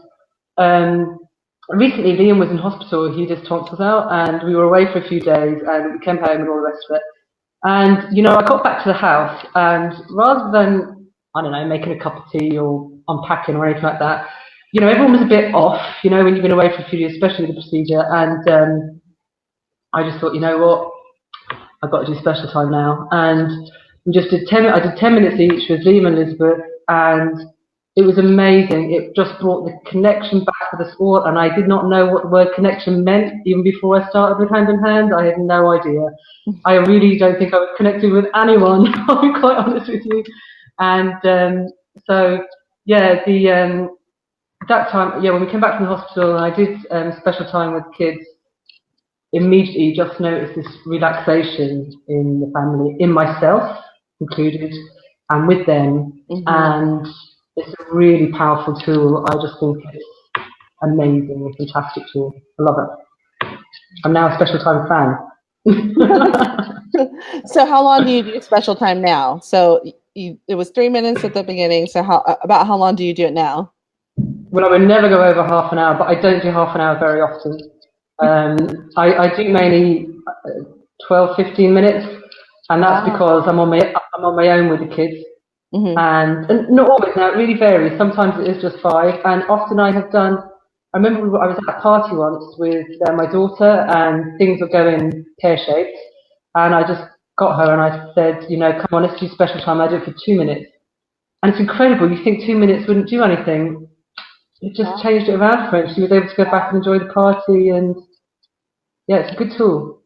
S5: recently Liam was in hospital. He just tonsils out, and we were away for a few days, and we came home and all the rest of it. And you know, I got back to the house, and rather than, I don't know, making a cup of tea or unpacking or anything like that, you know, everyone was a bit off, you know, when you've been away for a few days, especially with the procedure. And I just thought, you know what, I've got to do special time now. And we just did 10 minutes each with Liam and Elizabeth, and it was amazing. It just brought the connection back to the sport, and I did not know what the word connection meant even before I started with Hand in Hand. I had no idea. I really don't think I was connected with anyone, I'll be quite honest with you. And so, yeah, that time, yeah, when we came back from the hospital and I did special time with kids, immediately just noticed this relaxation in the family, in myself included. and with them.
S1: Mm-hmm.
S5: And it's a really powerful tool. I just think it's amazing, a fantastic tool. I love it. I'm now a Special Time fan.
S1: So how long do you do special time now? So it was 3 minutes at the beginning. So about how long do you do it now?
S5: Well, I would never go over half an hour, but I don't do half an hour very often. I do mainly 12, 15 minutes, and that's because I'm on my own with the kids.
S1: Mm-hmm.
S5: And not always now, it really varies. Sometimes it is just 5, and often I remember I was at a party once with my daughter, and things were going pear-shaped, and I just got her and I said, come on, let's do special time. I do it for 2 minutes. And it's incredible. You think 2 minutes wouldn't do anything. It just changed it around for her. She was able to go back and enjoy the party, and yeah, it's a good tool.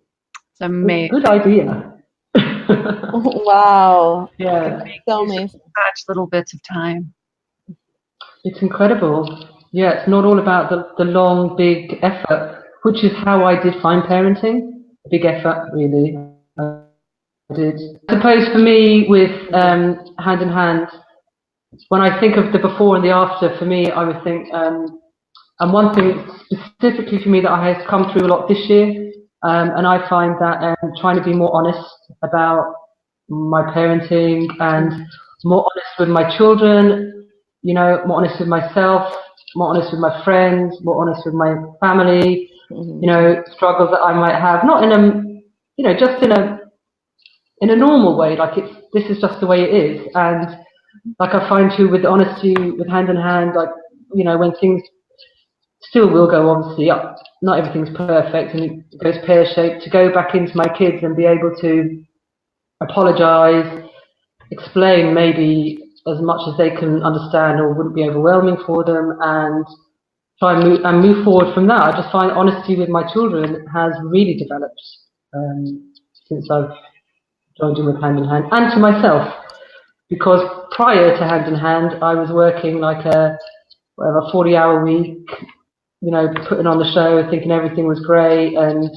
S2: It's amazing.
S5: Good idea.
S1: Wow.
S5: Yeah.
S1: So amazing.
S2: Such little bits of time.
S5: It's incredible. Yeah, it's not all about the long, big effort, which is how I did find parenting. Big effort, really. I did. I suppose for me, with Hand in Hand, when I think of the before and the after, for me, I would think, and one thing specifically for me that has come through a lot this year, and I find that trying to be more honest about my parenting and more honest with my children, more honest with myself, more honest with my friends, more honest with my family, struggles that I might have, not in a, just in a normal way, like this is just the way it is. And like I find too, with honesty, with Hand in Hand, like, when things still will go obviously up, not everything's perfect and it goes pear-shaped, to go back into my kids and be able to apologize, explain maybe as much as they can understand or wouldn't be overwhelming for them, and try and move forward from that. I just find honesty with my children has really developed since I've joined in with Hand in Hand, and to myself, because prior to Hand in Hand I was working like a 40-hour week, putting on the show, thinking everything was great, and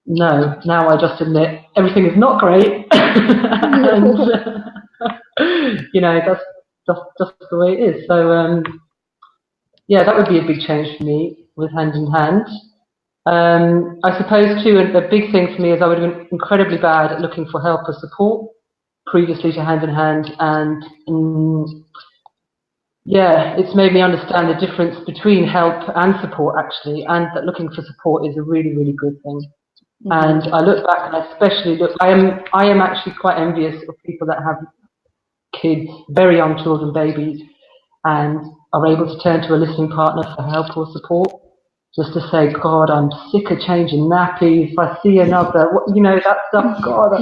S5: no, now I just admit everything is not great. And that's just the way it is. So yeah, that would be a big change for me with Hand in Hand. I suppose too, a big thing for me is I would have been incredibly bad at looking for help or support previously to Hand in Hand, and it's made me understand the difference between help and support actually, and that looking for support is a really, really good thing. Mm-hmm. And I look back, and I especially I am actually quite envious of people that have kids, very young children, babies, and are able to turn to a listening partner for help or support, just to say, God, I'm sick of changing nappies. If I see another, that stuff, God,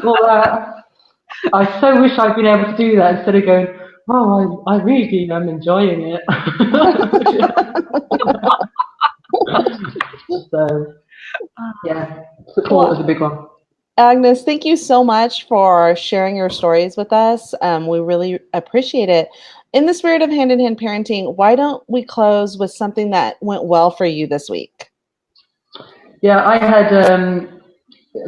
S5: all that. I so wish I'd been able to do that instead of going, oh, I really am enjoying it. So, yeah, support is a big one.
S1: Agnes, thank you so much for sharing your stories with us. We really appreciate it. In the spirit of Hand in Hand parenting, why don't we close with something that went well for you this week? Yeah,
S5: I had a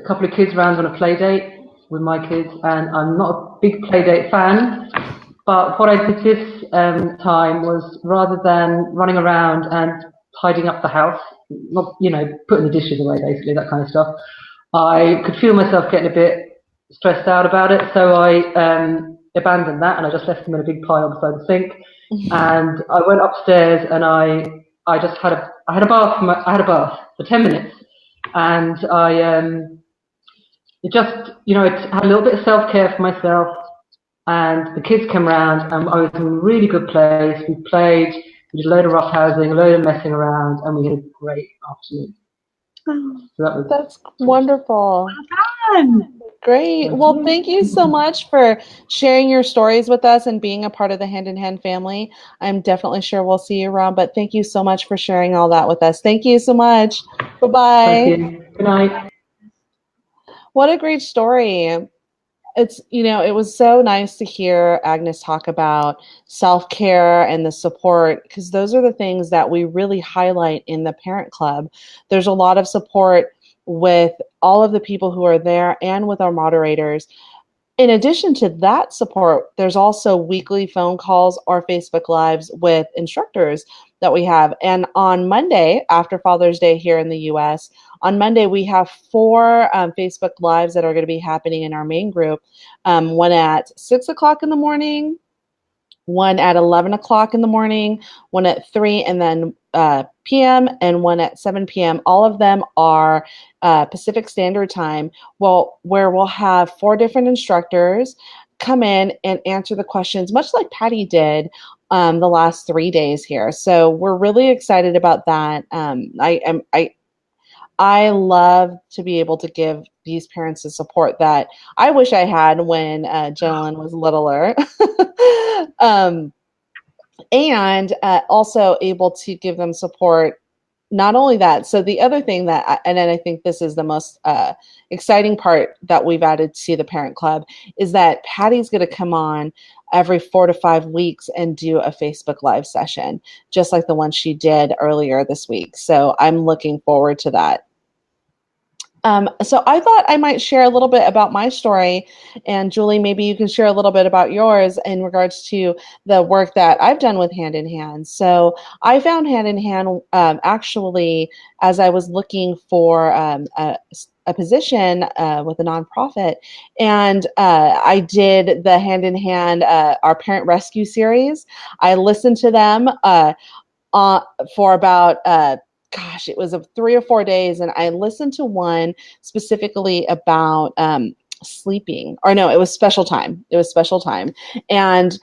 S5: couple of kids around on a play date with my kids, and I'm not a big play date fan, but what I did this time was, rather than running around and tidying up the house, not, putting the dishes away, basically, that kind of stuff, I could feel myself getting a bit stressed out about it, so I abandoned that, and I just left them in a big pile beside the sink. And I went upstairs, and I just had a bath for 10 minutes, and it had a little bit of self-care for myself, and the kids came round, and I was in a really good place. We played, we did a load of roughhousing, a load of messing around, and we had a great afternoon. So
S1: that's wonderful.
S2: Well done.
S1: Great. Well, thank you so much for sharing your stories with us and being a part of the Hand in Hand family. I'm definitely sure we'll see you around, but thank you so much for sharing all that with us. Thank you so much. Bye-bye.
S5: Thank you. Good night.
S1: What a great story. It was so nice to hear Agnes talk about self-care and the support, because those are the things that we really highlight in the Parent Club. There's a lot of support with all of the people who are there and with our moderators. In addition to that support, there's also weekly phone calls or Facebook Lives with instructors that we have. And on Monday, after Father's Day here in the US, on Monday, we have 4 Facebook Lives that are going to be happening in our main group. One at 6 o'clock in the morning, one at 11 o'clock in the morning, one at 3 and then p.m., and one at 7 p.m. All of them are Pacific Standard Time, where we'll have 4 different instructors come in and answer the questions, much like Patty did the last 3 days here. So we're really excited about that. I love to be able to give these parents the support that I wish I had when Jenilyn was littler. And also able to give them support. Not only that, so the other thing and then I think this is the most exciting part that we've added to the Parent Club, is that Patty's going to come on every 4 to 5 weeks and do a Facebook Live session, just like the one she did earlier this week. So I'm looking forward to that. So I thought I might share a little bit about my story, and Julie, maybe you can share a little bit about yours in regards to the work that I've done with Hand in Hand. So I found Hand in Hand actually as I was looking for a position with a nonprofit, and I did the Hand in Hand, our Parent Rescue series. I listened to them for about it was 3 or 4 days, and I listened to one specifically about sleeping. Or no, it was special time. It was special time. And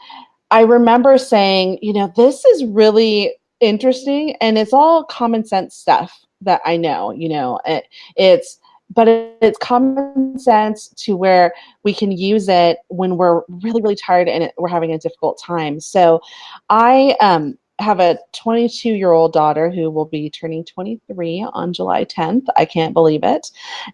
S1: I remember saying, this is really interesting, and it's all common sense stuff that I know, it's common sense to where we can use it when we're really, really tired and we're having a difficult time. So I have a 22-year-old daughter who will be turning 23 on July 10th. I can't believe it.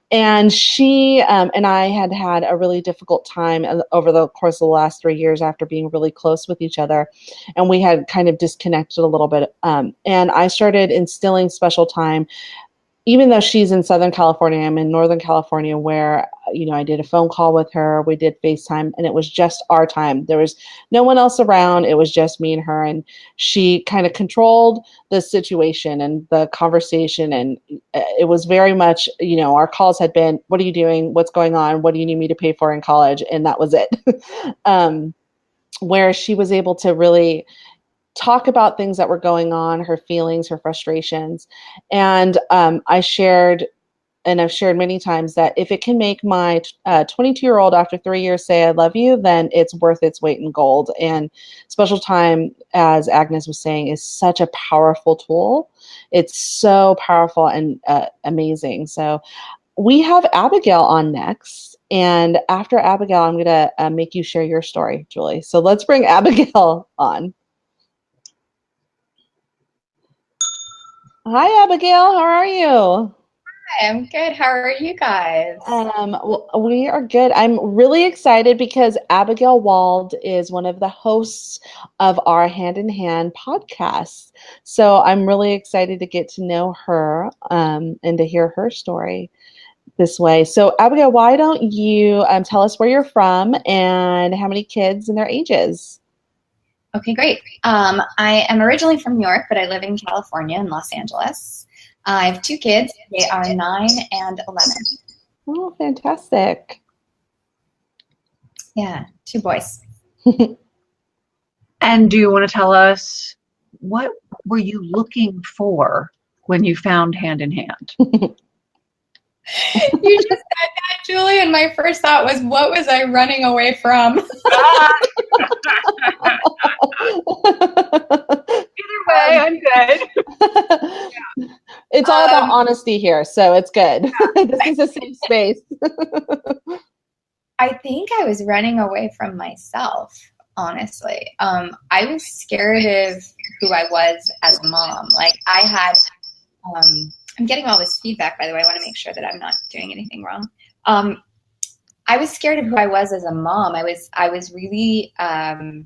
S1: And she and I had a really difficult time over the course of the last 3 years after being really close with each other. And we had kind of disconnected a little bit. And I started instilling special time. Even though she's in Southern California, I'm in Northern California, where, I did a phone call with her. We did FaceTime, and it was just our time. There was no one else around. It was just me and her, and she kind of controlled the situation and the conversation. And it was very much, our calls had been, what are you doing? What's going on? What do you need me to pay for in college? And that was it. Where she was able to really talk about things that were going on, her feelings, her frustrations. And I shared, and I've shared many times, that if it can make my 22-year-old after 3 years say I love you, then it's worth its weight in gold. And special time, as Agnes was saying, is such a powerful tool. It's so powerful and amazing. So we have Abigail on next. And after Abigail, I'm going to make you share your story, Julie. So let's bring Abigail on. Hi, Abigail. How are you?
S6: Hi, I'm good. How are you guys?
S1: Well, we are good. I'm really excited because Abigail Wald is one of the hosts of our Hand in Hand podcast. So I'm really excited to get to know her and to hear her story this way. So Abigail, why don't you tell us where you're from and how many kids and their ages?
S6: Okay, great. I am originally from New York, but I live in California, in Los Angeles. I have 2 kids. They are 9 and 11.
S1: Oh, fantastic.
S6: Yeah, 2 boys.
S2: And do you want to tell us, what were you looking for when you found Hand in Hand?
S6: You just said that, Julie, and my first thought was, what was I running away from?
S2: Either way, I'm good.
S1: It's all about honesty here, so it's good. This is a safe space.
S6: I think I was running away from myself, honestly. I was scared of who I was as a mom. Like, I had... I'm getting all this feedback, by the way. I want to make sure that I'm not doing anything wrong. I was scared of who I was as a mom. I was really, I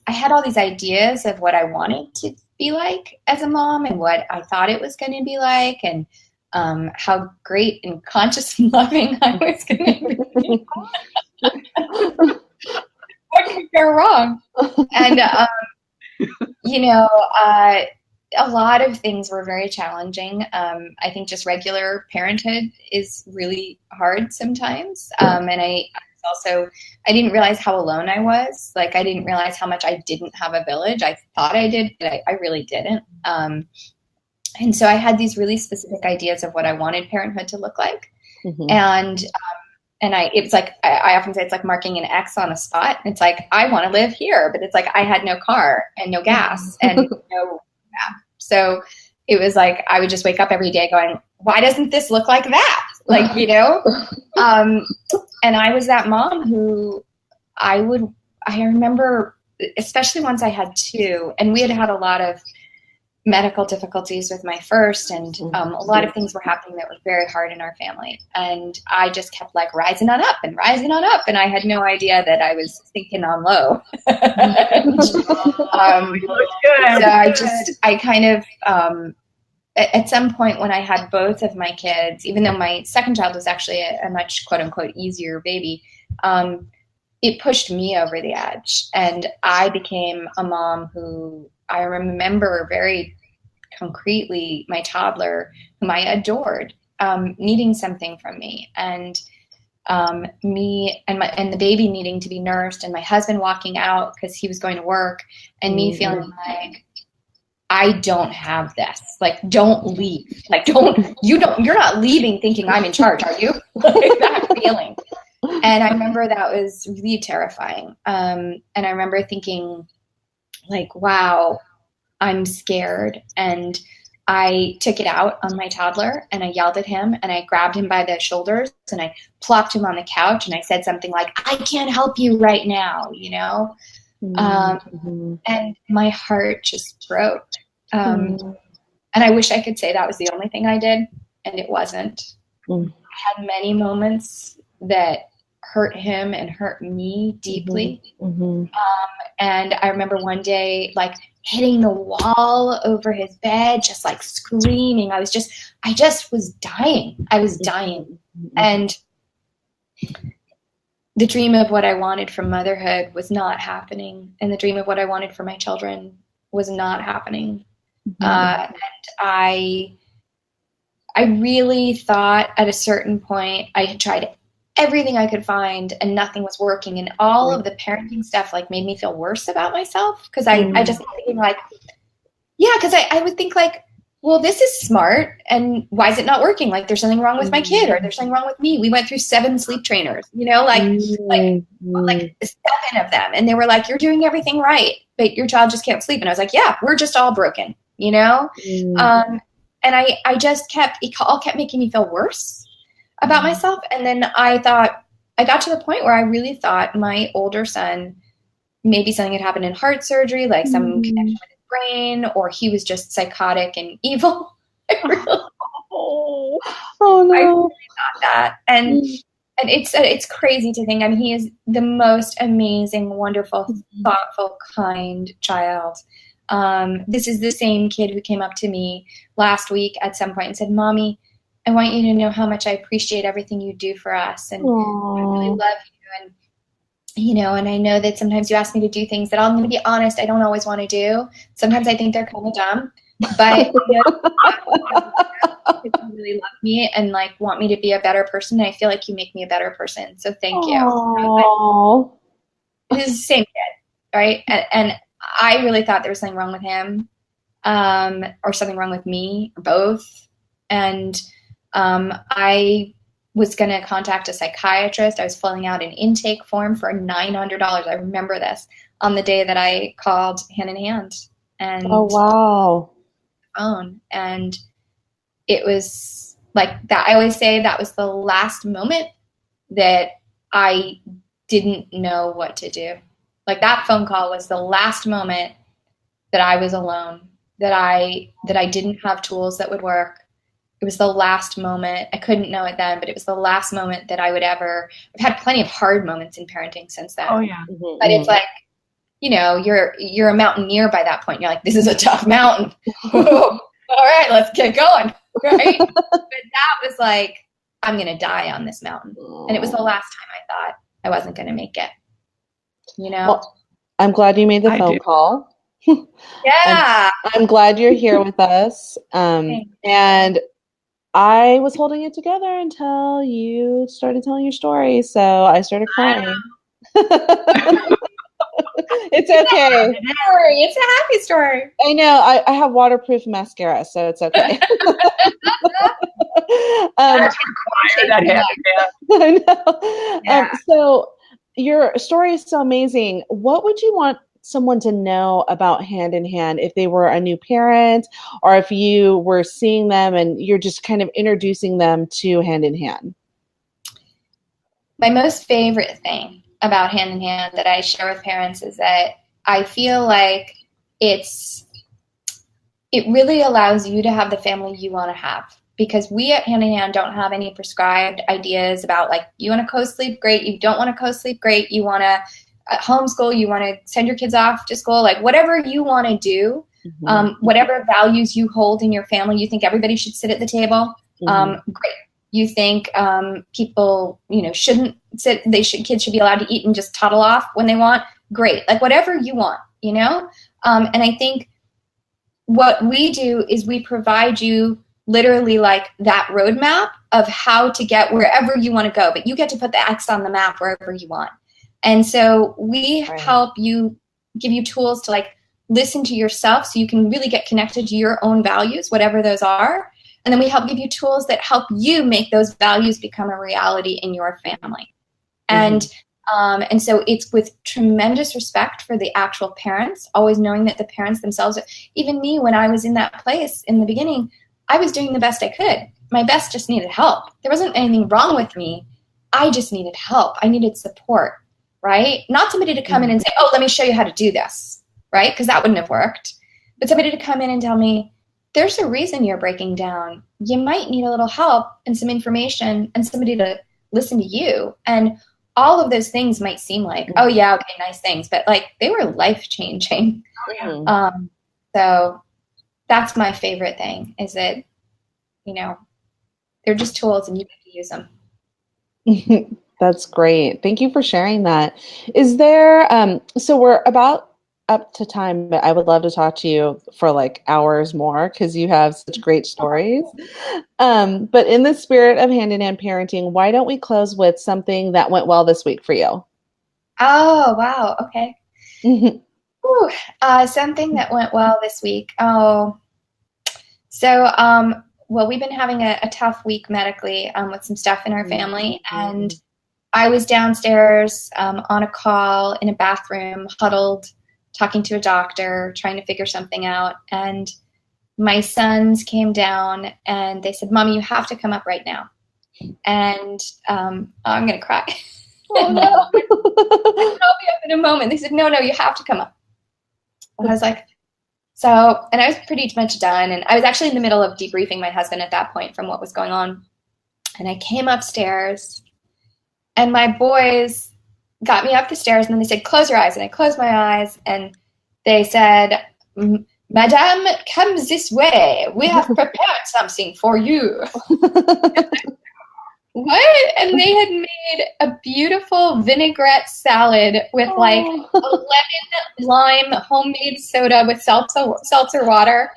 S6: had all these ideas of what I wanted to be like as a mom and what I thought it was going to be like. And how great and conscious and loving I was going to be. What could go wrong? And, a lot of things were very challenging. I think just regular parenthood is really hard sometimes. And I didn't realize how alone I was. Like, I didn't realize how much I didn't have a village. I thought I did, but I really didn't. And so I had these really specific ideas of what I wanted parenthood to look like. Mm-hmm. And it was like, I often say it's like marking an X on a spot. It's like, I want to live here, but it's like, I had no car and no gas and no map. So it was like, I would just wake up every day going, why doesn't this look like that? Like, and I was that mom who I remember, especially once I had two, and we had a lot of medical difficulties with my first, and a lot of things were happening that were very hard in our family. And I just kept like rising on up. And I had no idea that I was sinking on low. At some point when I had both of my kids, even though my second child was actually a much quote unquote easier baby, it pushed me over the edge. And I became a mom who, I remember very concretely my toddler, whom I adored, needing something from me, and me and the baby needing to be nursed, and my husband walking out because he was going to work, and me feeling like, I don't have this. Like, don't leave. Like, you're not leaving thinking I'm in charge, are you? Like, that feeling. And I remember that was really terrifying. And I remember thinking, like, wow, I'm scared. And I took it out on my toddler, and I yelled at him, and I grabbed him by the shoulders, and I plopped him on the couch, and I said something like, I can't help you right now, and my heart just broke. And I wish I could say that was the only thing I did, and it wasn't. I had many moments that hurt him and hurt me deeply. And I remember one day, like, hitting the wall over his bed, just like screaming. I just was dying. I was dying. And the dream of what I wanted from motherhood was not happening. And the dream of what I wanted for my children was not happening. And I really thought at a certain point I had tried everything I could find and nothing was working. And all of the parenting stuff like made me feel worse about myself. Cause I just thinking like, cause I would think like, well, this is smart. And why is it not working? Like there's something wrong with my kid, or there's something wrong with me. We went through 7 sleep trainers, like 7 of them. And they were like, you're doing everything right, but your child just can't sleep. And I was like, yeah, we're just all broken, And I just it all kept making me feel worse about myself. And then I got to the point where I really thought my older son, maybe something had happened in heart surgery, like some connection with his brain, or he was just psychotic and evil. I really thought that. And it's crazy to think, I mean, he is the most amazing, wonderful, thoughtful, kind child. This is the same kid who came up to me last week at some point and said, Mommy, I want you to know how much I appreciate everything you do for us. And I really love you. And, and I know that sometimes you ask me to do things that I'm going to be honest, I don't always want to do. Sometimes I think they're kind of dumb, but you really love me and like want me to be a better person. And I feel like you make me a better person. So thank you. This is the same kid, right? And I really thought there was something wrong with him, or something wrong with me, or both. And I was going to contact a psychiatrist. I was filling out an intake form for $900. I remember this on the day that I called Hand in Hand. And and it was like that. I always say that was the last moment that I didn't know what to do. Like that phone call was the last moment that I was alone, that I didn't have tools that would work. It was the last moment. I couldn't know it then, but it was the last moment that I would ever. I've had plenty of hard moments in parenting since then. Oh yeah. But it's like, you're a mountaineer by that point. You're like, this is a tough mountain. All right, let's get going. right? But that was like, I'm going to die on this mountain. And it was the last time I thought I wasn't going to make it. You know?
S1: Well, I'm glad you made the phone call.
S6: Yeah.
S1: I'm glad you're here with us. And I was holding it together until you started telling your story. So I started crying. It's okay.
S6: It's a happy story.
S1: I know. I have waterproof mascara, so it's okay. I know.
S2: Yeah.
S1: So your story is so amazing. What would you want someone to know about Hand in Hand if they were a new parent, or if you were seeing them and you're just kind of introducing them to Hand in Hand?
S6: My most favorite thing about Hand in Hand that I share with parents is that I feel like it really allows you to have the family you want to have. Because we at Hand in Hand don't have any prescribed ideas about, like, you want to co-sleep, great. You don't want to co-sleep, great. You want to homeschool, you want to send your kids off to school, like whatever you want to do, whatever values you hold in your family, you think everybody should sit at the table, great. You think people, shouldn't sit, kids should be allowed to eat and just toddle off when they want, great. Like whatever you want, and I think what we do is we provide you literally like that roadmap of how to get wherever you want to go, but you get to put the X on the map wherever you want. And so we help you, give you tools to like listen to yourself so you can really get connected to your own values, whatever those are. And then we help give you tools that help you make those values become a reality in your family. And so it's with tremendous respect for the actual parents, always knowing that the parents themselves, even me, when I was in that place in the beginning, I was doing the best I could. My best just needed help. There wasn't anything wrong with me. I just needed help. I needed support, right? Not somebody to come in and say, oh, let me show you how to do this, right? Because that wouldn't have worked. But somebody to come in and tell me, there's a reason you're breaking down. You might need a little help and some information and somebody to listen to you. And all of those things might seem like, oh yeah, okay, nice things. But like they were life-changing. So that's my favorite thing is that, they're just tools and you get to use them.
S1: That's great. Thank you for sharing that. Is there, so we're about up to time, but I would love to talk to you for like hours more because you have such great stories. But in the spirit of Hand in Hand parenting, why don't we close with something that went well this week for you?
S6: Oh, wow. Okay. Something that went well this week. Well, we've been having a tough week medically with some stuff in our family. And I was downstairs on a call in a bathroom, huddled, talking to a doctor, trying to figure something out. And my sons came down and they said, Mommy, you have to come up right now. And I'm going to cry. Oh, no. I'll be up in a moment. They said, no, you have to come up. And I was like, and I was pretty much done. And I was actually in the middle of debriefing my husband at that point from what was going on. And I came upstairs and my boys got me up the stairs and then they said, close your eyes. And I closed my eyes and they said, Madame, come this way. We have prepared something for you. What? And they had made a beautiful vinaigrette salad with like a lemon lime homemade soda with seltzer water.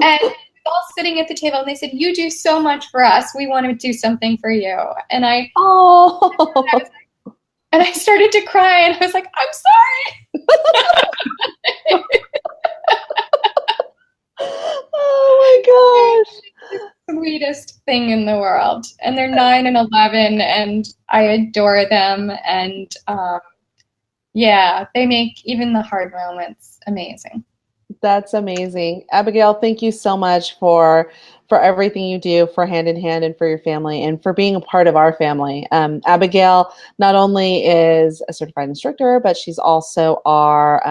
S6: And all sitting at the table and they said, you do so much for us. We want to do something for you. And I started to cry and I was like, I'm sorry.
S1: Oh my gosh.
S6: Sweetest thing in the world. And they're 9 and 11 and I adore them. And they make even the hard moments amazing.
S1: That's amazing. Abigail, thank you so much for everything you do for Hand in Hand and for your family and for being a part of our family. Abigail not only is a certified instructor, but she's also our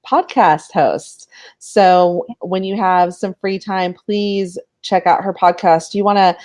S1: podcast host. So when you have some free time, please check out her podcast. Do you want to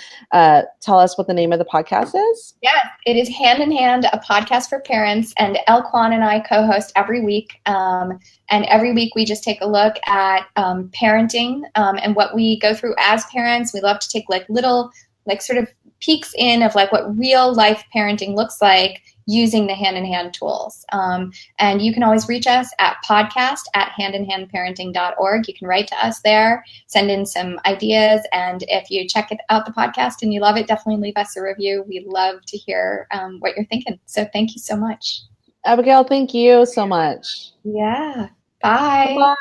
S1: tell us what the name of the podcast is?
S6: Yes, it is Hand in Hand, a podcast for parents, and Elle Kwan and I co-host every week. And every week we just take a look at parenting and what we go through as parents. We love to take like little, like sort of peeks in of like what real life parenting looks like using the Hand in Hand tools. And you can always reach us at podcast@handinhandparenting.org. You can write to us there, send in some ideas. And if you check out the podcast and you love it, definitely leave us a review. We'd love to hear what you're thinking. So thank you so much.
S1: Abigail, thank you so much.
S6: Yeah. Bye.
S1: Bye.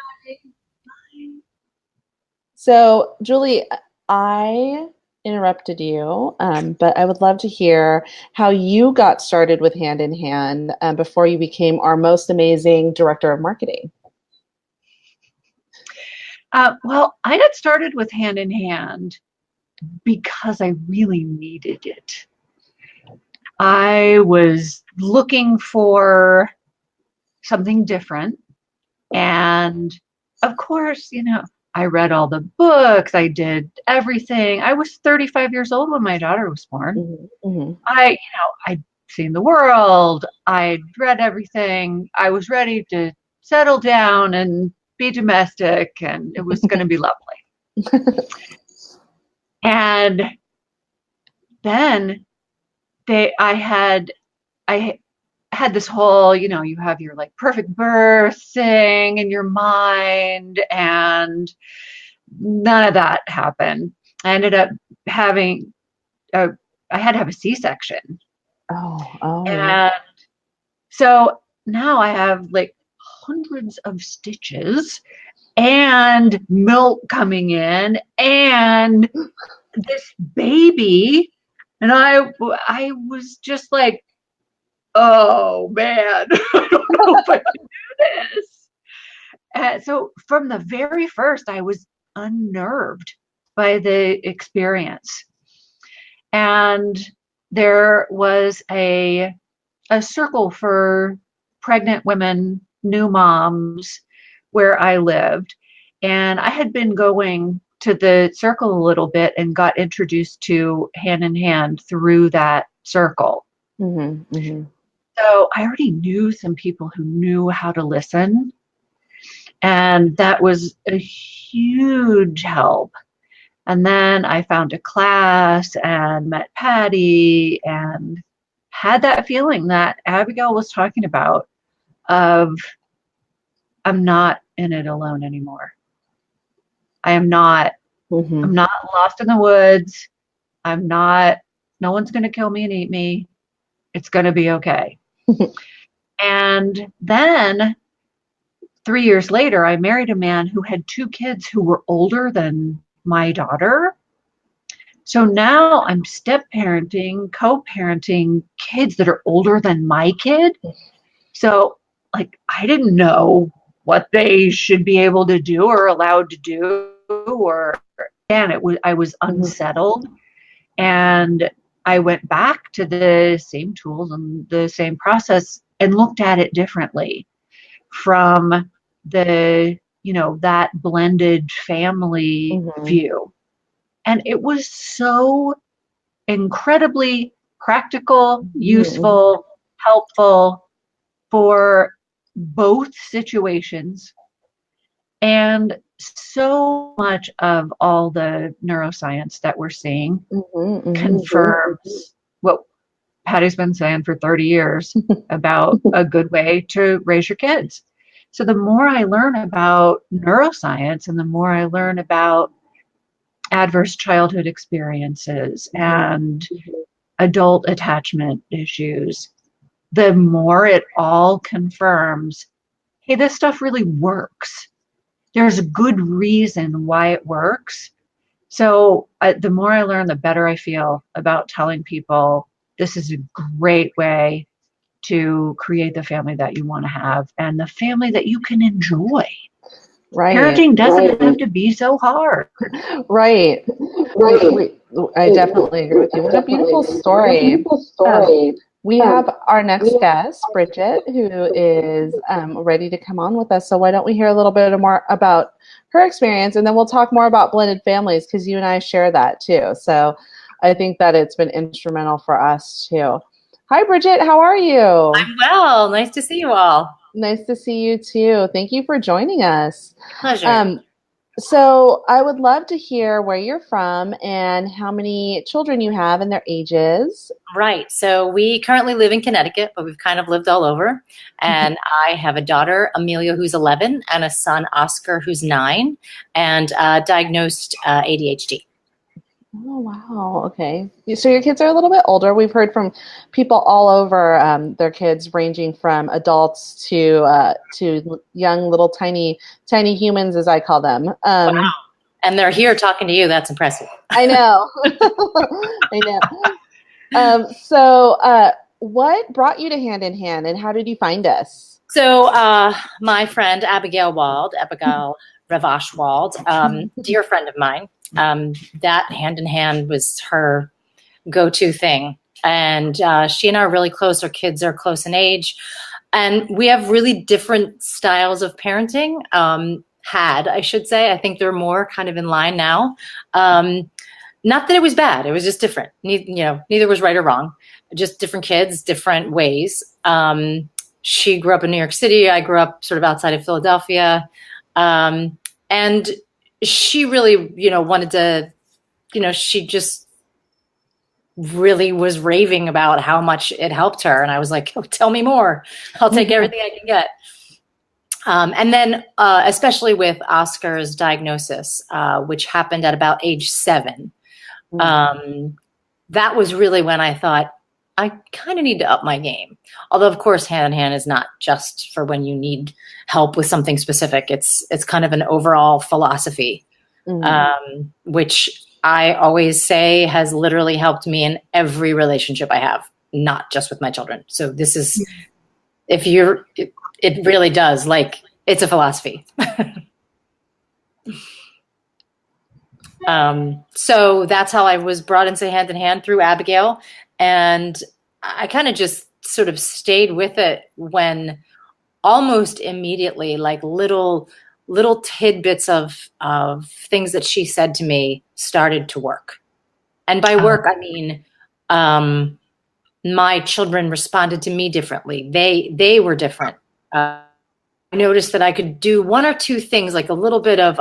S1: So, Julie, I interrupted you, but I would love to hear how you got started with Hand in Hand before you became our most amazing director of marketing.
S2: Well, I got started with Hand in Hand because I really needed it. I was looking for something different. And of course, I read all the books. I did everything. I was 35 years old when my daughter was born.
S1: Mm-hmm. Mm-hmm.
S2: I'd seen the world. I'd read everything. I was ready to settle down and be domestic, and it was going to be lovely. And then I had this whole, you have your like perfect birth thing in your mind, and none of that happened. I ended up having, I had to have a C-section.
S1: Oh.
S2: And so now I have like hundreds of stitches and milk coming in and this baby. And I was just like, oh man, I don't know if I can do this. So from the very first, I was unnerved by the experience. And there was a circle for pregnant women, new moms, where I lived. And I had been going to the circle a little bit and got introduced to Hand in Hand through that circle.
S1: Mm-hmm. Mm-hmm.
S2: So I already knew some people who knew how to listen. And that was a huge help. And then I found a class and met Patty and had that feeling that Abigail was talking about of, I'm not in it alone anymore. I'm not lost in the woods. No one's going to kill me and eat me. It's going to be okay. And then 3 years later, I married a man who had 2 kids who were older than my daughter. So now I'm step-parenting, co-parenting kids that are older than my kid. So like, I didn't know what they should be able to do or allowed to do, I was unsettled. And I went back to the same tools and the same process and looked at it differently from the, that blended family view. And it was so incredibly practical, useful, helpful for both situations. And so much of all the neuroscience that we're seeing confirms what Patty's been saying for 30 years about a good way to raise your kids. So the more I learn about neuroscience and the more I learn about adverse childhood experiences and adult attachment issues, the more it all confirms, hey, this stuff really works. There's a good reason why it works. So the more I learn, the better I feel about telling people this is a great way to create the family that you want to have and the family that you can enjoy.
S1: Right.
S2: Parenting doesn't have to be so hard.
S1: Right. I definitely agree with you. What a beautiful story. We have our next guest, Bridget, who is ready to come on with us. So why don't we hear a little bit more about her experience, and then we'll talk more about blended families, because you and I share that too. So I think that it's been instrumental for us too. Hi, Bridget. How are you?
S7: I'm well. Nice to see you all.
S1: Nice to see you too. Thank you for joining us.
S7: Pleasure.
S1: So I would love to hear where you're from and how many children you have and their ages.
S7: Right. So we currently live in Connecticut, but we've kind of lived all over. And I have a daughter, Amelia, who's 11, and a son, Oscar, who's 9, and diagnosed ADHD.
S1: Oh, wow. Okay. So your kids are a little bit older. We've heard from people all over, their kids ranging from adults to young little tiny humans, as I call them.
S7: Wow. And they're here talking to you. That's impressive.
S1: I know. I know. So what brought you to Hand in Hand, and how did you find us?
S7: So my friend Abigail Ravash Wald, dear friend of mine, that Hand in Hand was her go-to thing. And she and I are really close. Our kids are close in age. And we have really different styles of parenting, I should say. I think they're more kind of in line now. Not that it was bad. It was just different. Neither was right or wrong. Just different kids, different ways. She grew up in New York City. I grew up sort of outside of Philadelphia. And she really, wanted to, she just really was raving about how much it helped her. And I was like, oh, tell me more. I'll take everything I can get. And then, especially with Oscar's diagnosis, which happened at about age 7, that was really when I thought, I kind of need to up my game. Although, of course, Hand in Hand is not just for when you need help with something specific. It's kind of an overall philosophy, which I always say has literally helped me in every relationship I have, not just with my children. So this is, it really does, it's a philosophy. So that's how I was brought into Hand in Hand, through Abigail. And I kind of just sort of stayed with it when almost immediately, little tidbits of things that she said to me started to work. And by work, I mean, my children responded to me differently. They were different. I noticed that I could do 1 or 2 things, like a little bit of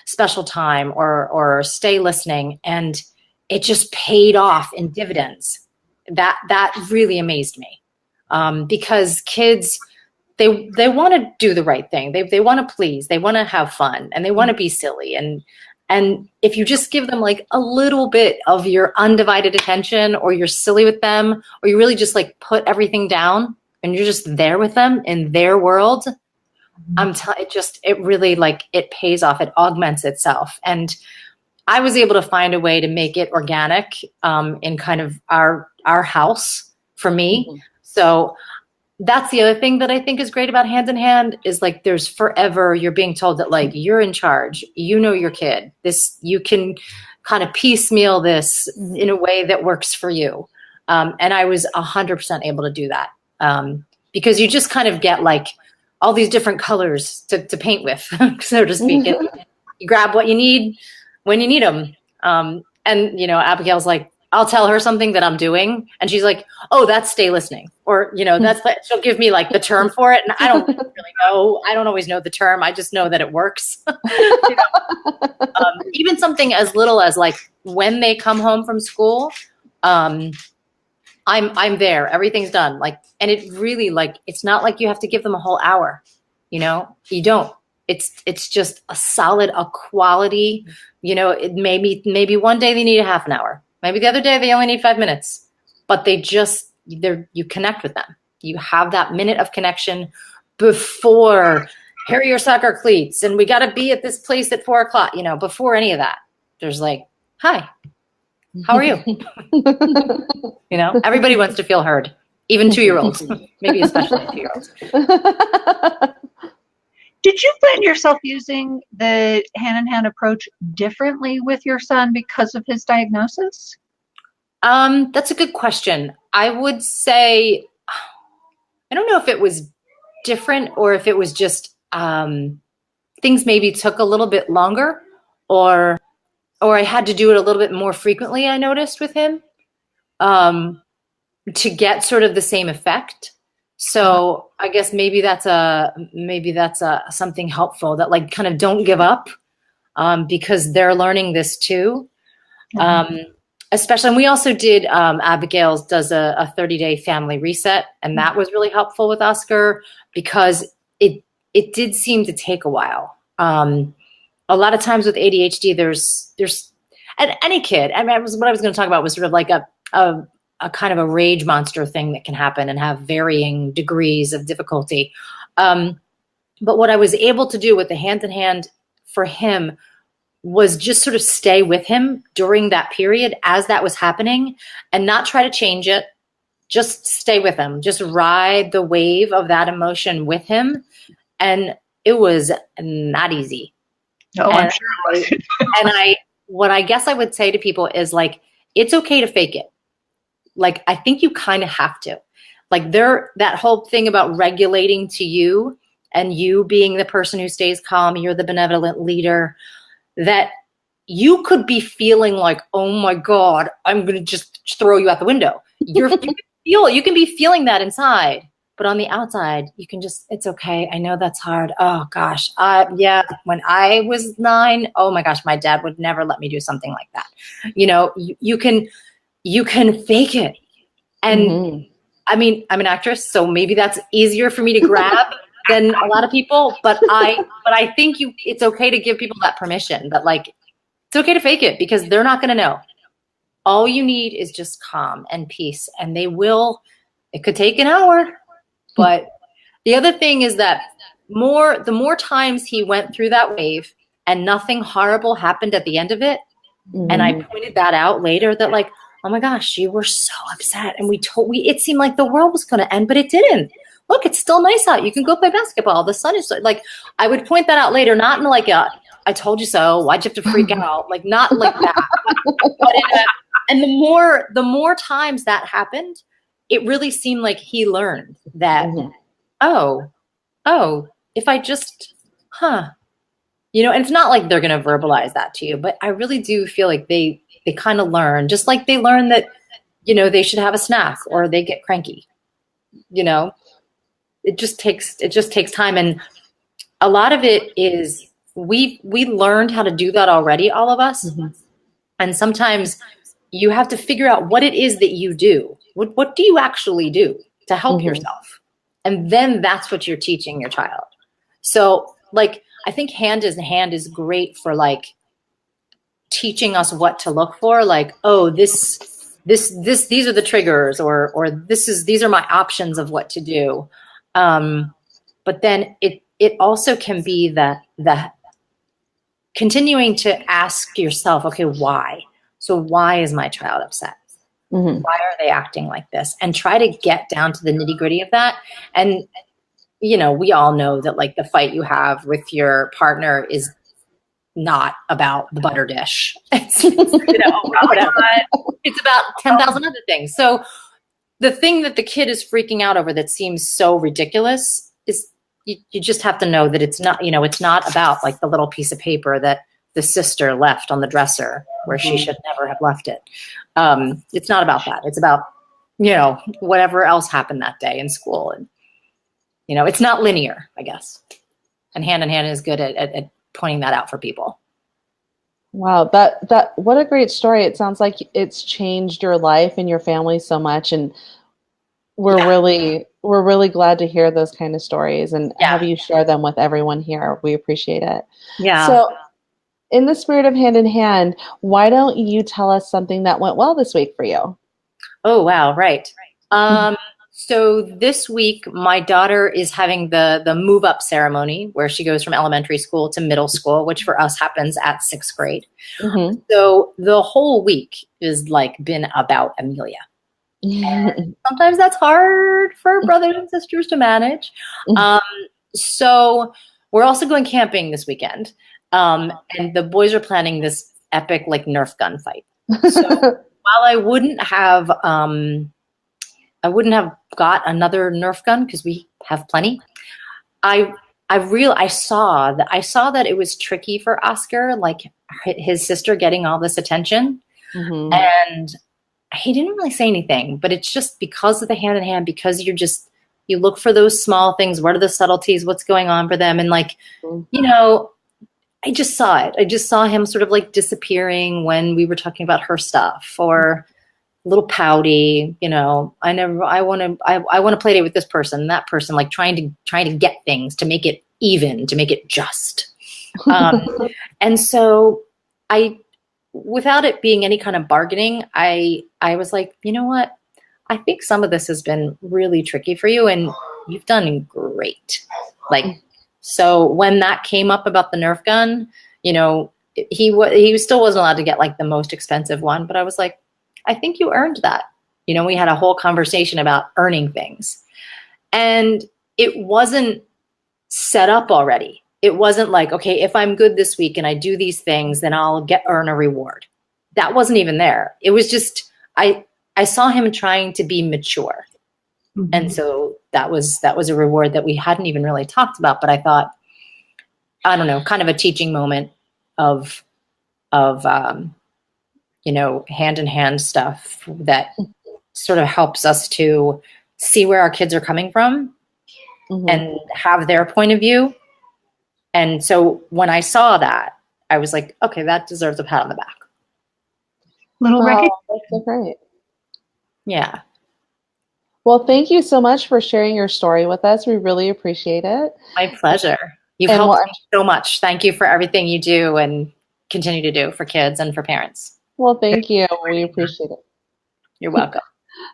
S7: special time or stay listening, and it just paid off in dividends. That really amazed me, because kids, they want to do the right thing. They want to please. They want to have fun, and they want to be silly. And if you just give them a little bit of your undivided attention, or you're silly with them, or you really just put everything down and you're just there with them in their world, it really it pays off. It augments itself. And I was able to find a way to make it organic in kind of our house for me. So that's the other thing that I think is great about Hand in Hand is there's forever, you're being told that you're in charge, your kid, you can kind of piecemeal this in a way that works for you. And I was 100% able to do that because you just kind of get all these different colors to paint with, so to speak. And you grab what you need when you need them. And, Abigail's I'll tell her something that I'm doing, and she's like, oh, that's stay listening. Or, she'll give me the term for it. And I don't really know. I don't always know the term. I just know that it works. Even something as little as when they come home from school, I'm there. Everything's done. And it really it's not you have to give them a whole hour. You don't. It's just a quality, it maybe one day they need a half an hour. Maybe the other day they only need 5 minutes, but you connect with them. You have that minute of connection before, here are your soccer cleats, and we got to be at this place at 4:00, before any of that. There's hi, how are you? Everybody wants to feel heard, even 2-year-olds, maybe especially 2-year-olds.
S2: Did you find yourself using the hand-in-hand approach differently with your son because of his diagnosis?
S7: That's a good question. I would say, I don't know if it was different or if it was just things maybe took a little bit longer, or I had to do it a little bit more frequently, I noticed with him, to get sort of the same effect. So I guess maybe that's something helpful, that like kind of don't give up, because they're learning this too. Especially, and we also did, Abigail's does a 30-day family reset, and that was really helpful with Oscar, because it did seem to take a while. A lot of times with ADHD, there's and any kid, I mean, what I was going to talk about was sort of like a kind of a rage monster thing that can happen and have varying degrees of difficulty. But what I was able to do with the hand in hand for him was just sort of stay with him during that period as that was happening, and not try to change it. Just stay with him, just ride the wave of that emotion with him. And it was not easy.
S2: Oh, I'm sure it was.
S7: And what I guess I would say to people is like, it's okay to fake it. Like, I think you kind of have to. Like, that whole thing about regulating to you and you being the person who stays calm, you're the benevolent leader, that you could be feeling like, oh my God, I'm going to just throw you out the window. You can be feeling that inside, but on the outside, you can just, it's okay. I know that's hard. Oh gosh. Yeah. When I was 9, oh my gosh, my dad would never let me do something like that. You know, you can fake it. And I mean, I'm an actress, so maybe that's easier for me to grab than a lot of people, but I think it's okay to give people that permission, that like, it's okay to fake it, because they're not going to know. All you need is just calm and peace, and it could take an hour. But the other thing is that the more times he went through that wave and nothing horrible happened at the end of it, and I pointed that out later, that like, oh my gosh, you were so upset, and it seemed like the world was going to end, but it didn't. Look, it's still nice out. You can go play basketball. The sun is like, I would point that out later, not in like I told you so, why'd you have to freak out? Like, not like that. And the more times that happened, it really seemed like he learned that, oh, if I just, you know, and it's not like they're going to verbalize that to you, but I really do feel like they kind of learn, just like they learn that, you know, they should have a snack or they get cranky, you know. It just takes time. And a lot of it is we learned how to do that already, all of us. And sometimes you have to figure out what it is that you do. What do you actually do to help yourself? And then that's what you're teaching your child. So like, I think hand in hand is great for like teaching us what to look for. Like, oh, these are the triggers, or these are my options of what to do. But then it also can be the continuing to ask yourself, okay, why? So why is my child upset? Why are they acting like this? And try to get down to the nitty gritty of that. And, you know, we all know that like the fight you have with your partner is not about the butter dish. It's, you know, it's about 10,000 other things. So the thing that the kid is freaking out over that seems so ridiculous is you just have to know that it's not, you know, it's not about like the little piece of paper that the sister left on the dresser where she should never have left it. It's not about that. It's about, you know, whatever else happened that day in school. And, you know, it's not linear, I guess. And hand in hand is good at pointing that out for people.
S1: Wow, that what a great story. It sounds like it's changed your life and your family so much, and we're really glad to hear those kind of stories and have you share them with everyone here. We appreciate it. Yeah. So in the spirit of hand in hand, why don't you tell us something that went well this week for you?
S7: Oh, wow. Right. So this week, my daughter is having the move up ceremony where she goes from elementary school to middle school, which for us happens at 6th grade. So the whole week is like been about Amelia. And sometimes that's hard for brothers and sisters to manage. So we're also going camping this weekend. And the boys are planning this epic like Nerf gun fight. So while I wouldn't have got another Nerf gun because we have plenty. I saw that it was tricky for Oscar, like his sister getting all this attention, and he didn't really say anything. But it's just because of the hand in hand, because you look for those small things. What are the subtleties? What's going on for them? And like, I just saw it. I just saw him sort of like disappearing when we were talking about her stuff, or a little pouty, I want to play date with this person, that person, like trying to get things to make it even, to make it just. And so without it being any kind of bargaining, I was like, you know what? I think some of this has been really tricky for you, and you've done great. Like, so when that came up about the Nerf gun, he still wasn't allowed to get like the most expensive one, but I was like, I think you earned that. We had a whole conversation about earning things, and it wasn't set up already. It wasn't like, okay, if I'm good this week and I do these things, then I'll earn a reward. That wasn't even there. It was just, I saw him trying to be mature. And so that was a reward that we hadn't even really talked about, but I thought, I don't know, kind of a teaching moment of hand in hand stuff that sort of helps us to see where our kids are coming from and have their point of view. And so when I saw that, I was like, okay, that deserves a pat on the back.
S2: Little recognition.
S1: That's so great.
S7: Yeah.
S1: Well, thank you so much for sharing your story with us. We really appreciate it.
S7: My pleasure. You've helped me so much. Thank you for everything you do and continue to do for kids and for parents.
S1: Well, thank you. We appreciate it.
S7: You're welcome.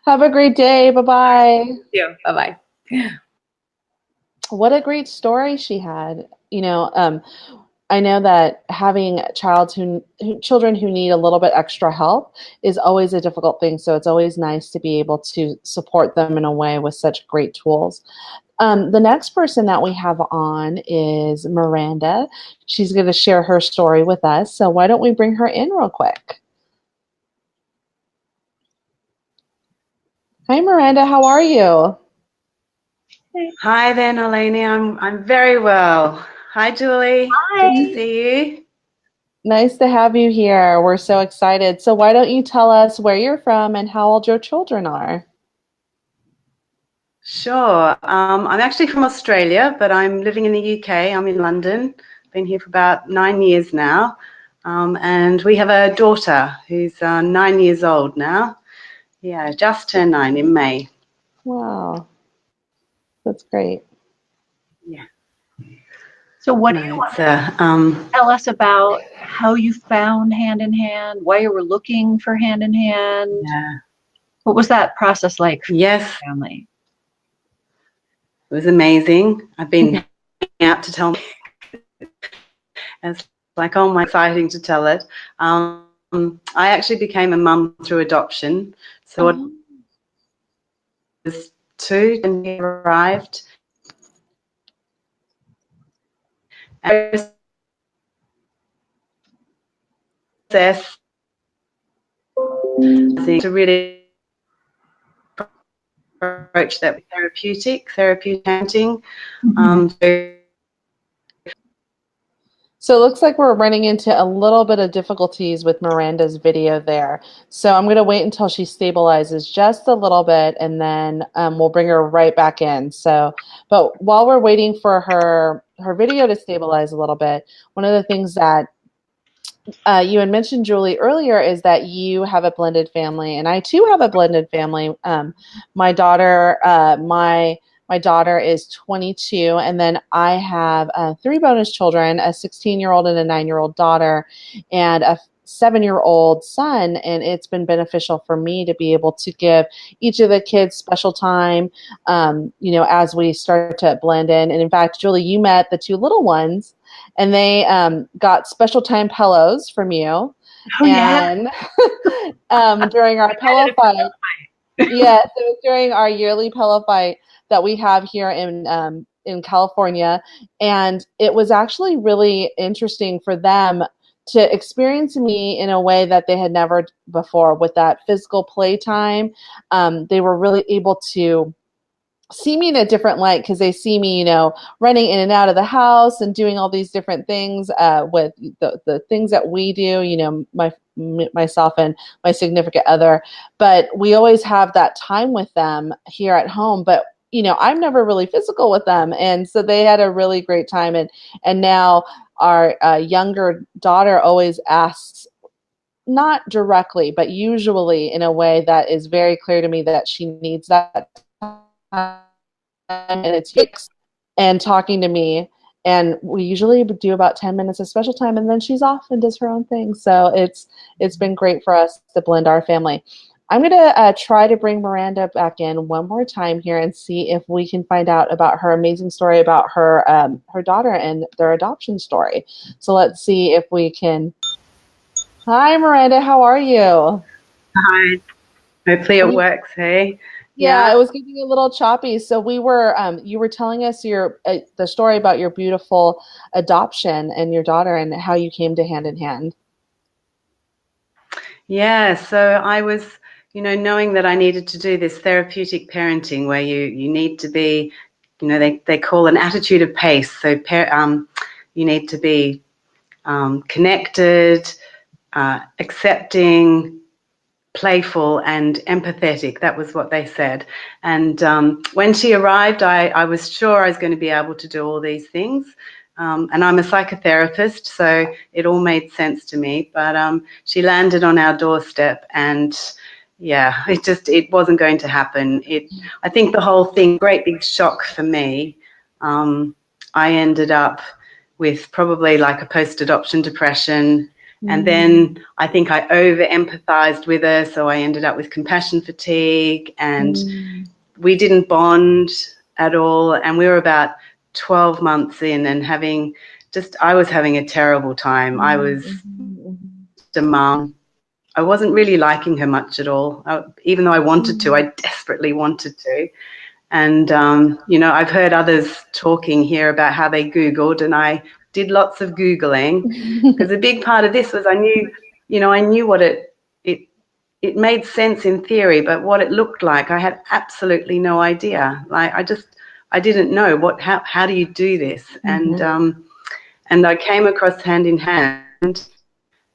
S1: Have a great day. Bye-bye.
S7: Thank you. Bye-bye.
S1: What a great story she had. I know that having children who need a little bit extra help is always a difficult thing. So it's always nice to be able to support them in a way with such great tools. The next person that we have on is Miranda. She's going to share her story with us. So why don't we bring her in real quick? Hi, Miranda. How are you?
S8: Hi there, Nalini. I'm very well. Hi, Julie.
S2: Hi.
S8: Good to see you.
S1: Nice to have you here. We're so excited. So why don't you tell us where you're from and how old your children are?
S8: Sure. I'm actually from Australia, but I'm living in the UK. I'm in London. Been here for about 9 years now. And we have a daughter who's 9 years old now. Yeah, just turned 9 in May.
S1: Wow. That's great.
S8: Yeah.
S2: So what do you want to tell us about how you found Hand in Hand, why you were looking for Hand in Hand?
S8: Yeah.
S2: What was that process like for your
S8: Yes,
S2: family?
S8: it was amazing. I've been out to tell me. It's like, oh my, exciting to tell it. I actually became a mum through adoption. So I was 2 and he arrived. Process to really approach that with therapeutic parenting.
S1: So it looks like we're running into a little bit of difficulties with Miranda's video there. So I'm going to wait until she stabilizes just a little bit, and then we'll bring her right back in. But while we're waiting for her video to stabilize a little bit, one of the things that you had mentioned, Julie, earlier is that you have a blended family, and I too have a blended family. My daughter is 22, and then I have 3 bonus children, a 16-year-old and a 9-year-old daughter, and a 7-year-old son, and it's been beneficial for me to be able to give each of the kids special time, as we start to blend in. And in fact, Julie, you met the 2 little ones, and they got special time pillows from you.
S2: Oh,
S1: and during our pillow fight. Yes, it was during our yearly pillow fight that we have here in California, and it was actually really interesting for them to experience me in a way that they had never before with that physical play time. They were really able to see me in a different light because they see me, running in and out of the house and doing all these different things with the things that we do, myself and my significant other. But we always have that time with them here at home. But I'm never really physical with them. And so they had a really great time. And now our younger daughter always asks, not directly, but usually in a way that is very clear to me that she needs that time, and it's and talking to me. And we usually do about 10 minutes of special time, and then she's off and does her own thing. So it's been great for us to blend our family. I'm going to try to bring Miranda back in one more time here and see if we can find out about her amazing story about her daughter and their adoption story. So let's see if we can. Hi, Miranda. How are you?
S8: Hi. Hopefully it works, hey?
S1: Yeah, it was getting a little choppy. So we were, you were telling us the story about your beautiful adoption and your daughter and how you came to Hand in Hand.
S8: Yeah, so I was, knowing that I needed to do this therapeutic parenting where you need to be, they call an attitude of pace. So you need to be connected, accepting, playful, and empathetic. That was what they said. And when she arrived, I was sure I was going to be able to do all these things. And I'm a psychotherapist, so it all made sense to me. But she landed on our doorstep, and yeah, it wasn't going to happen. I think the whole thing, great big shock for me. I ended up with probably like a post-adoption depression. And then I think I over-empathized with her, so I ended up with compassion fatigue, and we didn't bond at all. And we were about 12 months in and I was having a terrible time. I was a mom. I wasn't really liking her much at all. Even though I wanted to, I desperately wanted to. And, I've heard others talking here about how they Googled, and I did lots of Googling because a big part of this was I knew what it made sense in theory, but what it looked like, I had absolutely no idea. Like I didn't know how do you do this? And I came across Hand in Hand,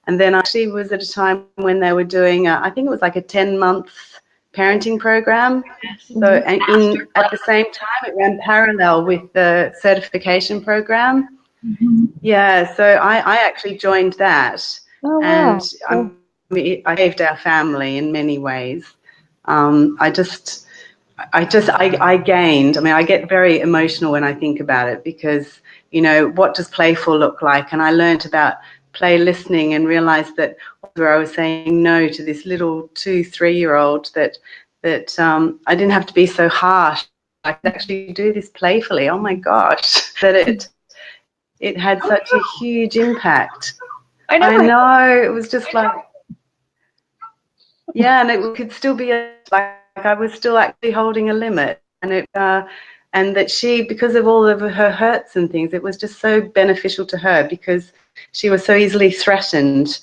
S8: and then I actually was at a time when they were doing, I think it was like a 10-month parenting program. So at the same time, it ran parallel with the certification program. Yeah, so I actually joined that. Oh, wow. And I saved our family in many ways. I gained. I get very emotional when I think about it because, what does playful look like? And I learned about play listening and realized that where I was saying no to this little 2-3-year-old that I didn't have to be so harsh. I could actually do this playfully. Oh my gosh, that it had such a huge impact. I know. It was just like, yeah, and it could still be like I was still actually holding a limit, and and that she, because of all of her hurts and things, it was just so beneficial to her because she was so easily threatened.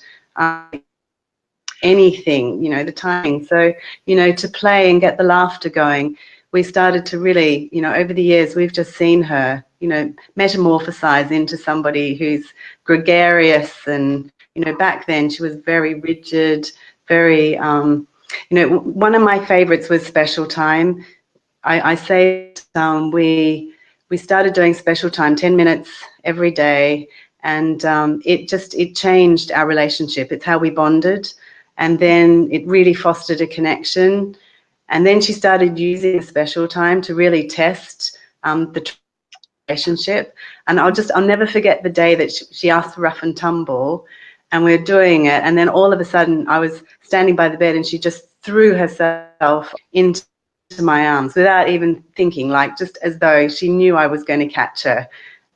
S8: Anything, the timing. So, to play and get the laughter going, we started to really, over the years, we've just seen her, metamorphosize into somebody who's gregarious. And, back then she was very rigid, very, one of my favorites was Special Time. I say we started doing Special Time 10 minutes every day, and it changed our relationship. It's how we bonded, and then it really fostered a connection. And then she started using Special Time to really test the relationship. And I'll never forget the day that she asked for rough and tumble, and we were doing it, and then all of a sudden I was standing by the bed and she just threw herself into my arms without even thinking, like just as though she knew I was going to catch her.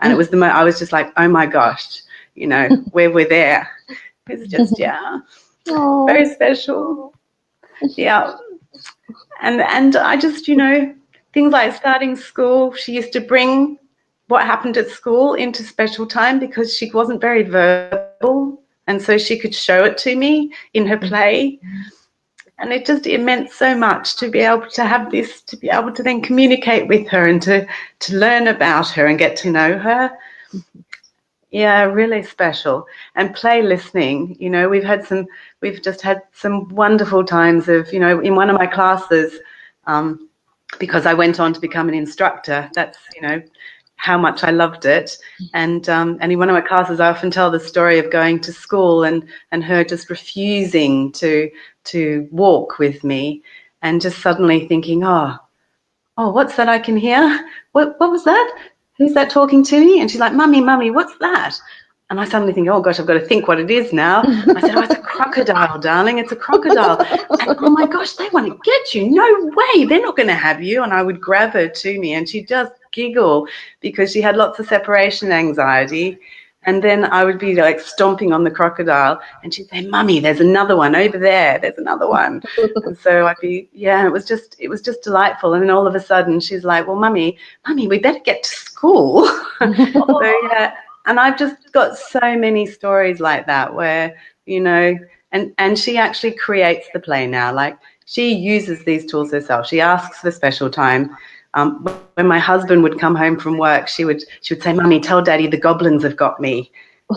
S8: And it was I was just like, oh my gosh, we're there. It's just, yeah, very special. Yeah. And I just, things like starting school, she used to bring what happened at school into Special Time because she wasn't very verbal. And so she could show it to me in her play. And it meant so much to be able to have this, to be able to then communicate with her and to learn about her and get to know her. Yeah, really special. And play listening, you know, we've just had some wonderful times of, you know, in one of my classes, because I went on to become an instructor, that's, you know, how much I loved it. And in one of my classes, I often tell the story of going to school and her just refusing to walk with me, and just suddenly thinking, oh, what's that I can hear? What was that? Who's that talking to me? And she's like, Mummy, what's that? And I suddenly think, oh gosh, I've got to think what it is now. I said, oh, it's a crocodile, darling. It's a crocodile. And oh my gosh, they want to get you. No way, they're not going to have you. And I would grab her to me, and she'd just giggle because she had lots of separation anxiety. And then I would be like stomping on the crocodile, and she'd say, Mummy, there's another one over there. There's another one. And so I'd be, yeah, it was just delightful. And then all of a sudden she's like, well, Mummy, we better get to school. So yeah, and I've just got so many stories like that where, you know, and she actually creates the play now. Like, she uses these tools herself. She asks for special time. When my husband would come home from work, she would say, Mummy, tell Daddy the goblins have got me.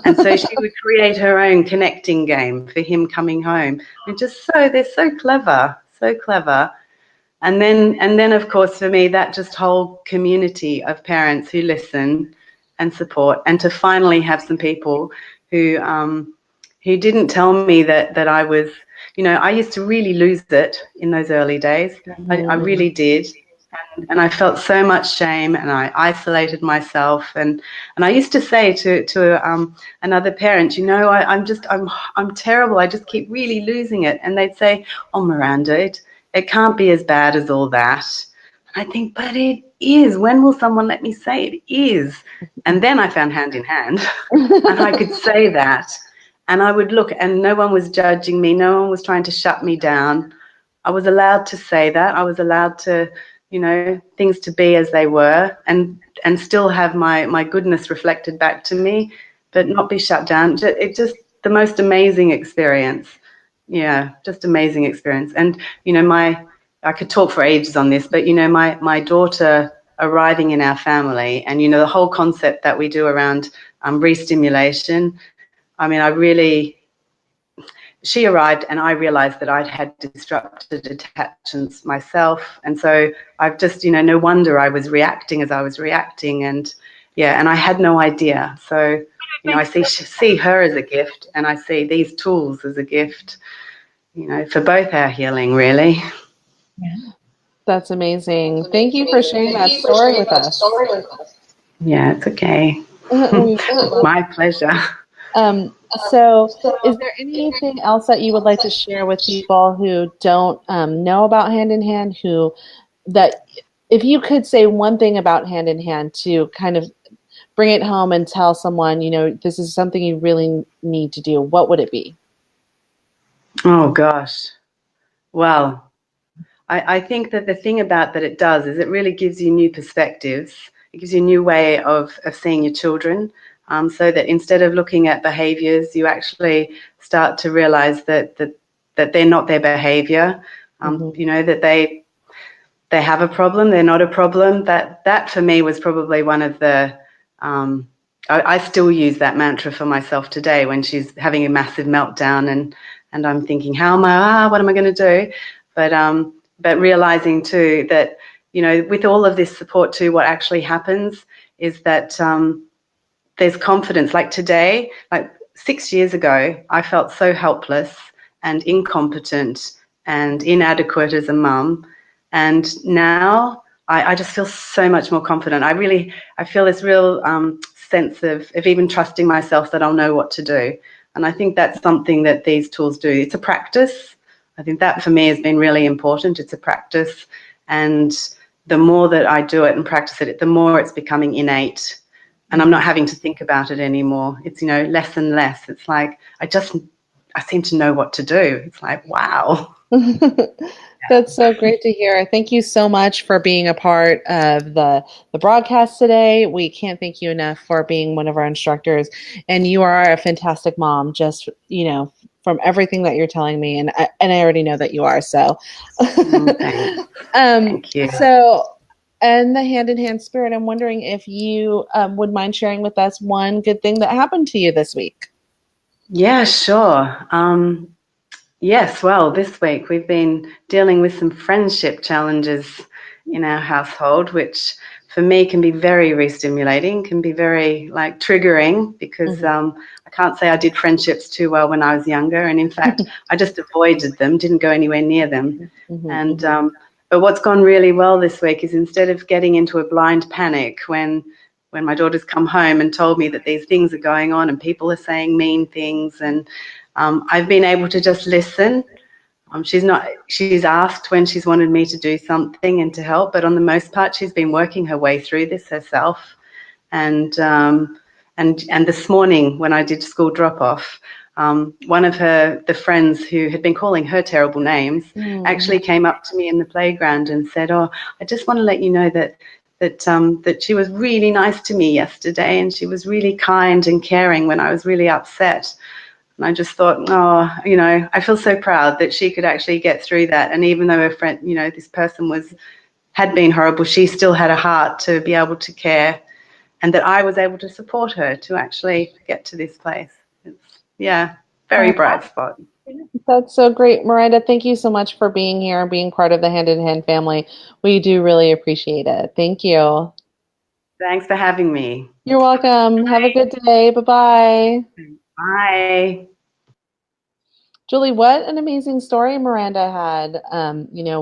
S8: And so she would create her own connecting game for him coming home. And they're so clever, so clever. And then of course for me, that just whole community of parents who listen and support, and to finally have some people who didn't tell me that I was, you know, I used to really lose it in those early days. I really did. And I felt so much shame, and I isolated myself. And I used to say to another parent, you know, I'm terrible. I just keep really losing it. And they'd say, oh, Miranda, it can't be as bad as all that. And I think, but it is. When will someone let me say it is? And then I found Hand in Hand, and I could say that. And I would look, and no one was judging me. No one was trying to shut me down. I was allowed to say that. I was allowed to, you know, things to be as they were, and still have my goodness reflected back to me, but not be shut down. It just the most amazing experience. Yeah, just amazing experience. And, you know, I could talk for ages on this, but, you know, my daughter arriving in our family, and, you know, the whole concept that we do around re-stimulation. I mean, she arrived, and I realized that I'd had disrupted attachments myself. And so I've just, you know, no wonder I was reacting as I was reacting. And yeah, and I had no idea. So, you know, I see her as a gift, and I see these tools as a gift, you know, for both our healing, really.
S1: Yeah. That's amazing. Thank you for sharing that story with us.
S8: Yeah, it's okay. My pleasure.
S1: So is there anything else that you would like to share with people who don't know about Hand in Hand, that if you could say one thing about Hand in Hand to kind of bring it home and tell someone, you know, this is something you really need to do, what would it be?
S8: Oh, gosh. Well, I think that the thing about that it does is it really gives you new perspectives. It gives you a new way of seeing your children. So that instead of looking at behaviors, you actually start to realize that they're not their behavior, you know, that they have a problem, they're not a problem. That for me was probably one of the, I still use that mantra for myself today when she's having a massive meltdown, and I'm thinking, what am I going to do? But realizing too that, you know, with all of this support too, what actually happens is that, there's confidence. Like today, like 6 years ago, I felt so helpless and incompetent and inadequate as a mum. And now I just feel so much more confident. I feel this real sense of even trusting myself that I'll know what to do. And I think that's something that these tools do. It's a practice. I think that for me has been really important. It's a practice. And the more that I do it and practice it, the more it's becoming innate. And I'm not having to think about it anymore. It's, you know, less and less. It's like I seem to know what to do. It's like, wow.
S1: That's so great to hear. Thank you so much for being a part of the broadcast today. We can't thank you enough for being one of our instructors. And you are a fantastic mom, just, from everything that you're telling me. And I already know that you are. So,
S8: Thanks. Thank you.
S1: So, and the hand in hand spirit, I'm wondering if you would mind sharing with us one good thing that happened to you this week.
S8: Yeah, sure. Yes, well, this week we've been dealing with some friendship challenges in our household, which for me can be very re-stimulating, can be very triggering, because I can't say I did friendships too well when I was younger. And in fact, I just avoided them, didn't go anywhere near them. But what's gone really well this week is, instead of getting into a blind panic when my daughter's come home and told me that these things are going on and people are saying mean things, and I've been able to just listen. She's asked when she's wanted me to do something and to help, but on the most part, she's been working her way through this herself. And this morning when I did school drop off, one of the friends who had been calling her terrible names actually came up to me in the playground and said, "Oh, I just want to let you know that she was really nice to me yesterday, and she was really kind and caring when I was really upset." And I just thought, I feel so proud that she could actually get through that. And even though her friend, this person had been horrible, she still had a heart to be able to care, and that I was able to support her to actually get to this place. It's, very bright spot.
S1: That's so great. Miranda, thank you so much for being here and being part of the Hand in Hand family. We do really appreciate it. Thank you.
S8: Thanks for having me.
S1: You're welcome. Have a good day. Bye-bye.
S8: Bye.
S1: Julie, what an amazing story Miranda had.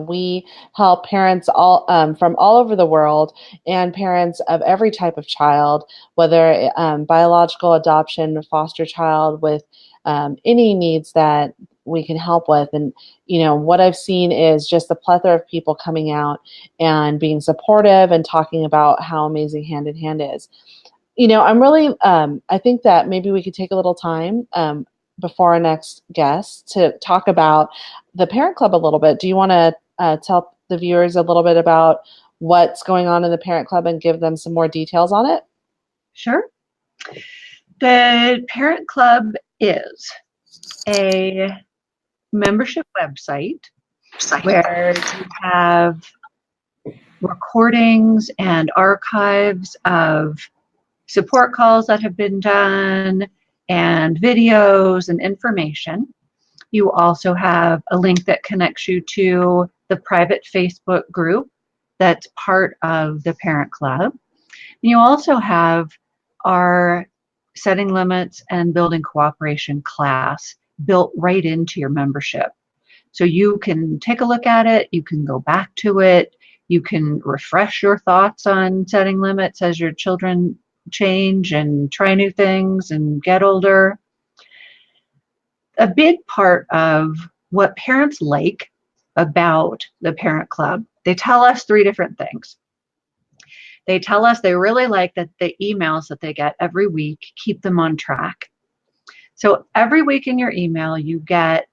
S1: We help parents all from all over the world, and parents of every type of child, whether biological, adoption, foster child, with any needs that we can help with. And, what I've seen is just a plethora of people coming out and being supportive and talking about how amazing Hand in Hand is. I'm really, I think that maybe we could take a little time before our next guest to talk about the Parent Club a little bit. Do you want to tell the viewers a little bit about what's going on in the Parent Club and give them some more details on it?
S2: Sure. The Parent Club is a membership website where you have recordings and archives of support calls that have been done, and videos and information. You also have a link that connects you to the private Facebook group that's part of the Parent Club. And you also have our Setting Limits and Building Cooperation class built right into your membership. So you can take a look at it, you can go back to it, you can refresh your thoughts on setting limits as your children change and try new things and get older. A big part of what parents like about the Parent Club, they tell us 3 different things. They tell us they really like that the emails that they get every week keep them on track. So every week in your email, you get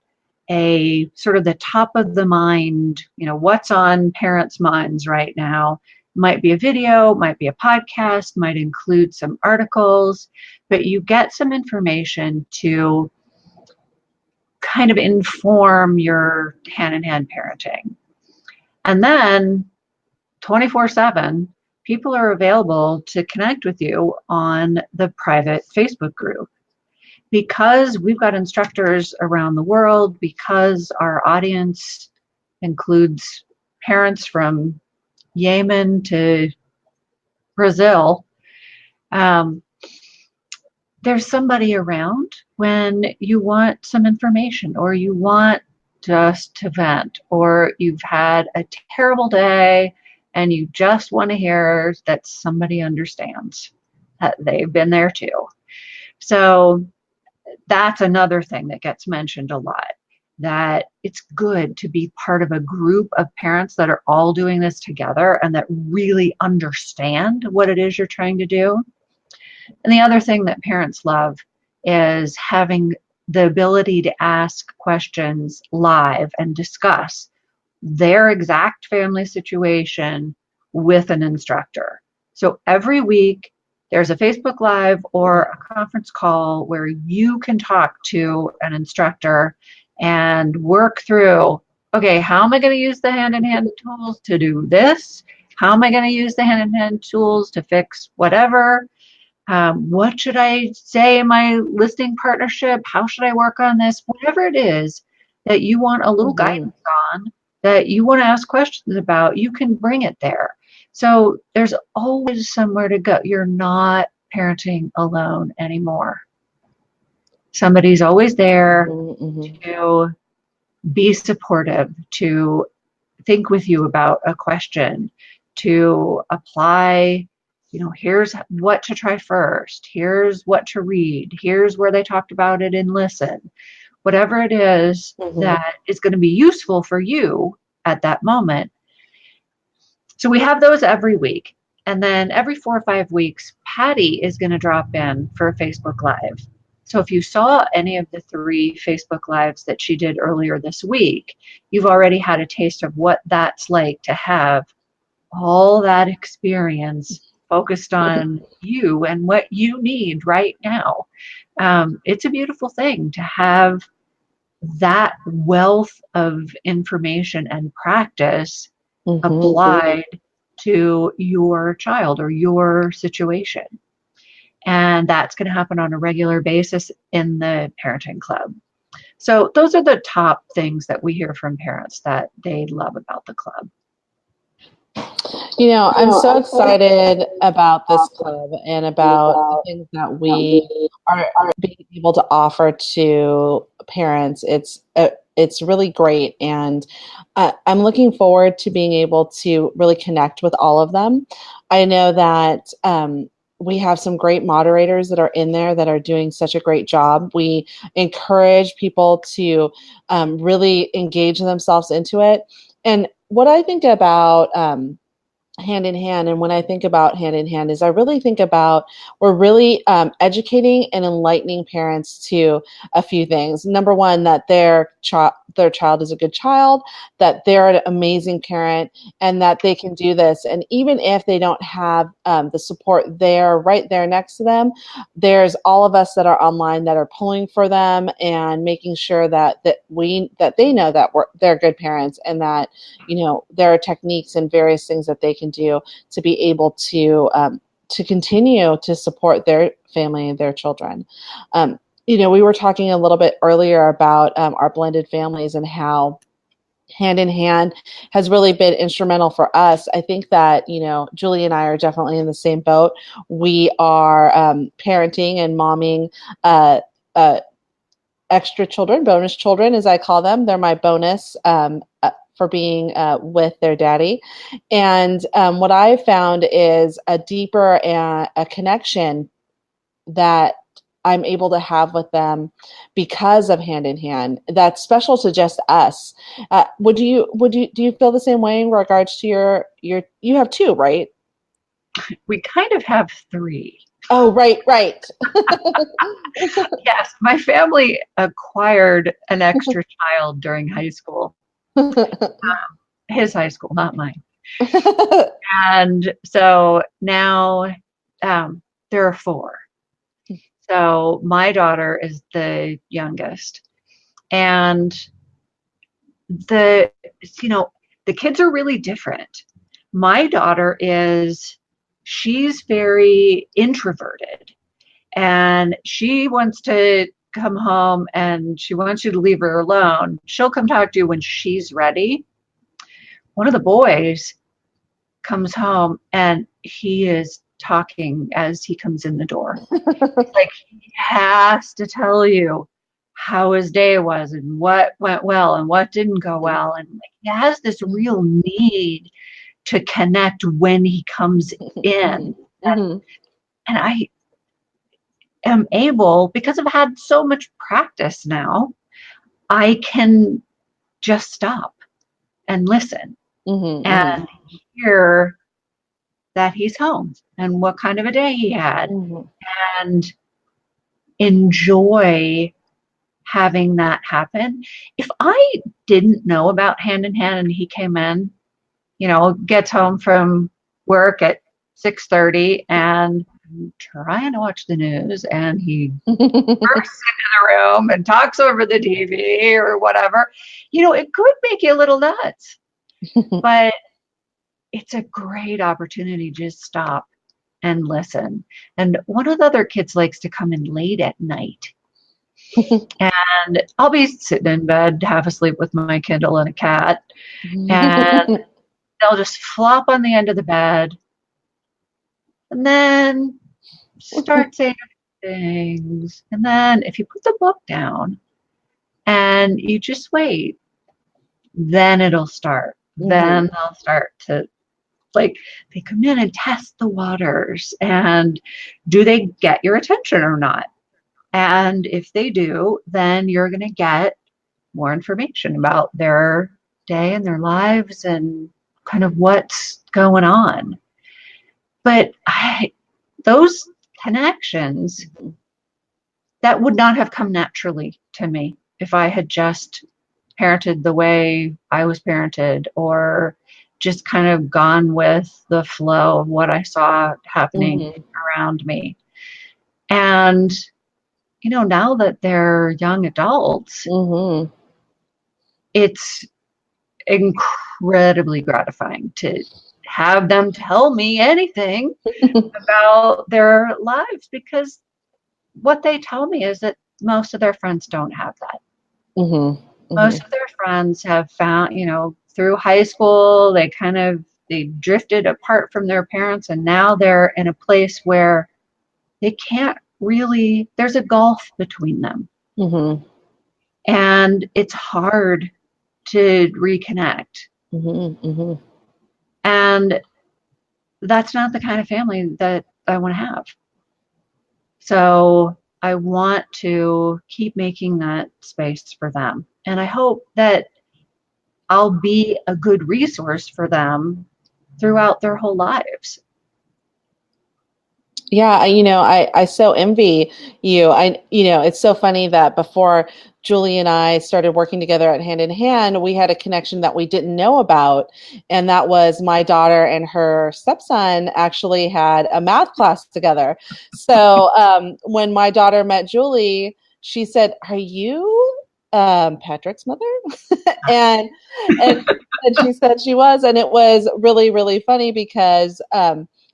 S2: a sort of the top of the mind, what's on parents' minds right now. Might be a video, might be a podcast, might include some articles, but you get some information to kind of inform your hand-in-hand parenting. And then 24/7, people are available to connect with you on the private Facebook group. Because we've got instructors around the world, because our audience includes parents from Yemen to Brazil, there's somebody around when you want some information, or you want just to vent, or you've had a terrible day and you just want to hear that somebody understands, that they've been there too. So that's another thing that gets mentioned a lot, that it's good to be part of a group of parents that are all doing this together and that really understand what it is you're trying to do. And the other thing that parents love is having the ability to ask questions live and discuss their exact family situation with an instructor. So every week there's a Facebook Live or a conference call where you can talk to an instructor and work through, okay, how am I going to use the hand-in-hand tools to do this? How am I going to use the hand-in-hand tools to fix whatever? What should I say in my listing partnership? How should I work on this? Whatever it is that you want a little guidance on, that you want to ask questions about, you can bring it there. So there's always somewhere to go. You're not parenting alone anymore. Somebody's always there to be supportive, to think with you about a question, to apply, here's what to try first, here's what to read, here's where they talked about it in Listen. Whatever it is that is going to be useful for you at that moment. So we have those every week. And then every 4 or 5 weeks, Patty is going to drop in for a Facebook Live. So if you saw any of the 3 Facebook Lives that she did earlier this week, you've already had a taste of what that's like to have all that experience focused on you and what you need right now. It's a beautiful thing to have that wealth of information and practice applied to your child or your situation. And that's going to happen on a regular basis in the parenting club. So those are the top things that we hear from parents that they love about the club.
S1: I'm so excited about this club and about the things that we are being able to offer to parents. It's really great, and I'm looking forward to being able to really connect with all of them. I know that we have some great moderators that are in there that are doing such a great job. We encourage people to really engage themselves into it. And what I think about Hand in Hand, and when I think about Hand in Hand, is I really think about we're really educating and enlightening parents to a few things. Number one, that their child is a good child, that they're an amazing parent, and that they can do this. And even if they don't have the support right there next to them, there's all of us that are online that are pulling for them and making sure that they know that they're good parents, and that there are techniques and various things that they can do to be able to continue to support their family and their children. We were talking a little bit earlier about our blended families and how Hand in Hand has really been instrumental for us. I think that, Julie and I are definitely in the same boat. We are parenting and momming extra children, bonus children, as I call them. They're my bonus for being with their daddy. And what I found is a deeper a connection that I'm able to have with them because of Hand in Hand. That's special to just us. Do you feel the same way in regards to your you have 2, right?
S2: We kind of have 3.
S1: Oh, right.
S2: Yes, my family acquired an extra child during high school. His high school, not mine. And so now there are 4. So my daughter is the youngest, and the kids are really different. My daughter she's very introverted, and she wants to come home and she wants you to leave her alone. She'll come talk to you when she's ready. One of the boys comes home and he is talking as he comes in the door. Like, he has to tell you how his day was and what went well and what didn't go well. And he has this real need to connect when he comes in. And I am able, because I've had so much practice now, I can just stop and listen and hear that he's home and what kind of a day he had, and enjoy having that happen. If I didn't know about Hand in Hand and he came in, gets home from work at 6:30 and trying to watch the news, and he bursts into the room and talks over the TV or whatever, it could make you a little nuts. But it's a great opportunity to just stop and listen. And one of the other kids likes to come in late at night. And I'll be sitting in bed, half asleep with my Kindle and a cat. And they'll just flop on the end of the bed and then start saying things. And then if you put the book down and you just wait, then it'll start. Then they'll start to, like, they come in and test the waters. And do they get your attention or not? And if they do, then you're going to get more information about their day and their lives and kind of what's going on. But those connections, that would not have come naturally to me if I had just parented the way I was parented, or just kind of gone with the flow of what I saw happening around me. And now that they're young adults, it's incredibly gratifying to have them tell me anything about their lives, because what they tell me is that most of their friends don't have that. Most of their friends have found, through high school, they drifted apart from their parents, and now they're in a place where they can't really, there's a gulf between them. And it's hard to reconnect. And that's not the kind of family that I want to have. So I want to keep making that space for them. And I hope that I'll be a good resource for them throughout their whole lives.
S1: Yeah, I so envy you. It's so funny that before Julie and I started working together at Hand in Hand, we had a connection that we didn't know about. And that was my daughter and her stepson actually had a math class together. So when my daughter met Julie, she said, "Are you Patrick's mother?" and she said she was. And it was really, really funny because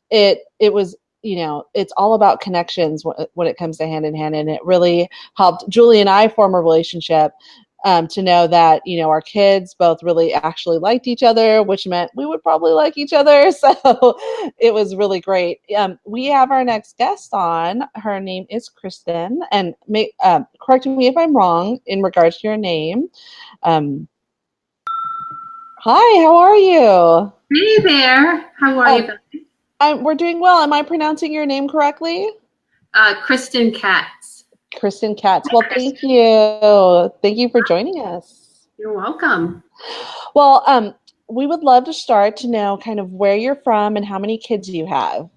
S1: it was, it's all about connections when it comes to Hand in Hand. And it really helped Julie and I form a relationship to know that, our kids both really actually liked each other, which meant we would probably like each other. So it was really great. We have our next guest on. Her name is Kristen. And correct me if I'm wrong in regards to your name. Hi, how are you?
S9: Hey there. How are you?
S1: We're doing well. Am I pronouncing your name correctly?
S9: Kristen Katz.
S1: Kristen Katz. Well, thank you. Thank you for joining us.
S9: You're welcome.
S1: Well, we would love to start to know kind of where you're from and how many kids you have.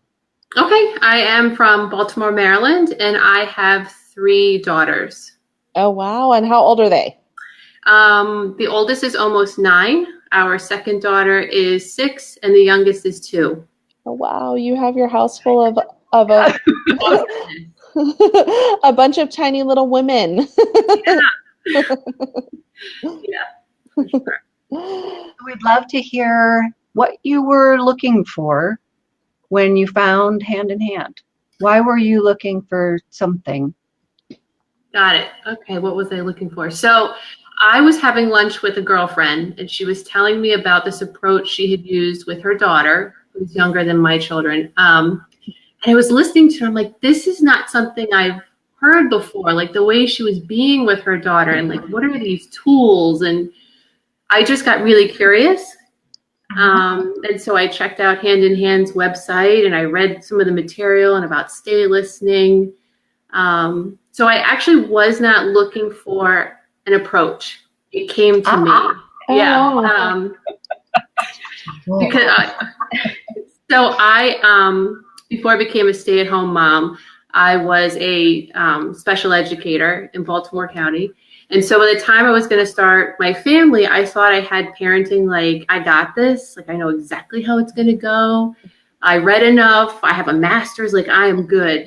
S9: Okay. I am from Baltimore, Maryland, and I have 3 daughters.
S1: Oh, wow. And how old are they?
S9: The oldest is almost 9. Our second daughter is 6, and the youngest is 2.
S1: Oh, wow. You have your house full of a, a bunch of tiny little women.
S9: Yeah. For sure.
S2: We'd love to hear what you were looking for when you found Hand in Hand. Why were you looking for something?
S9: Got it. Okay. What was I looking for? So I was having lunch with a girlfriend, and she was telling me about this approach she had used with her daughter, who's younger than my children. And I was listening to her. I'm like, this is not something I've heard before. Like the way she was being with her daughter, and like, what are these tools? And I just got really curious. And so I checked out Hand in Hand's website, and I read some of the material and about stay listening. So I actually was not looking for an approach. It came to me. Yeah. Because before I became a stay-at-home mom, I was a special educator in Baltimore County. And so by the time I was going to start my family, I thought I had parenting, like, I got this, like, I know exactly how it's going to go. I read enough. I have a master's, like, I am good.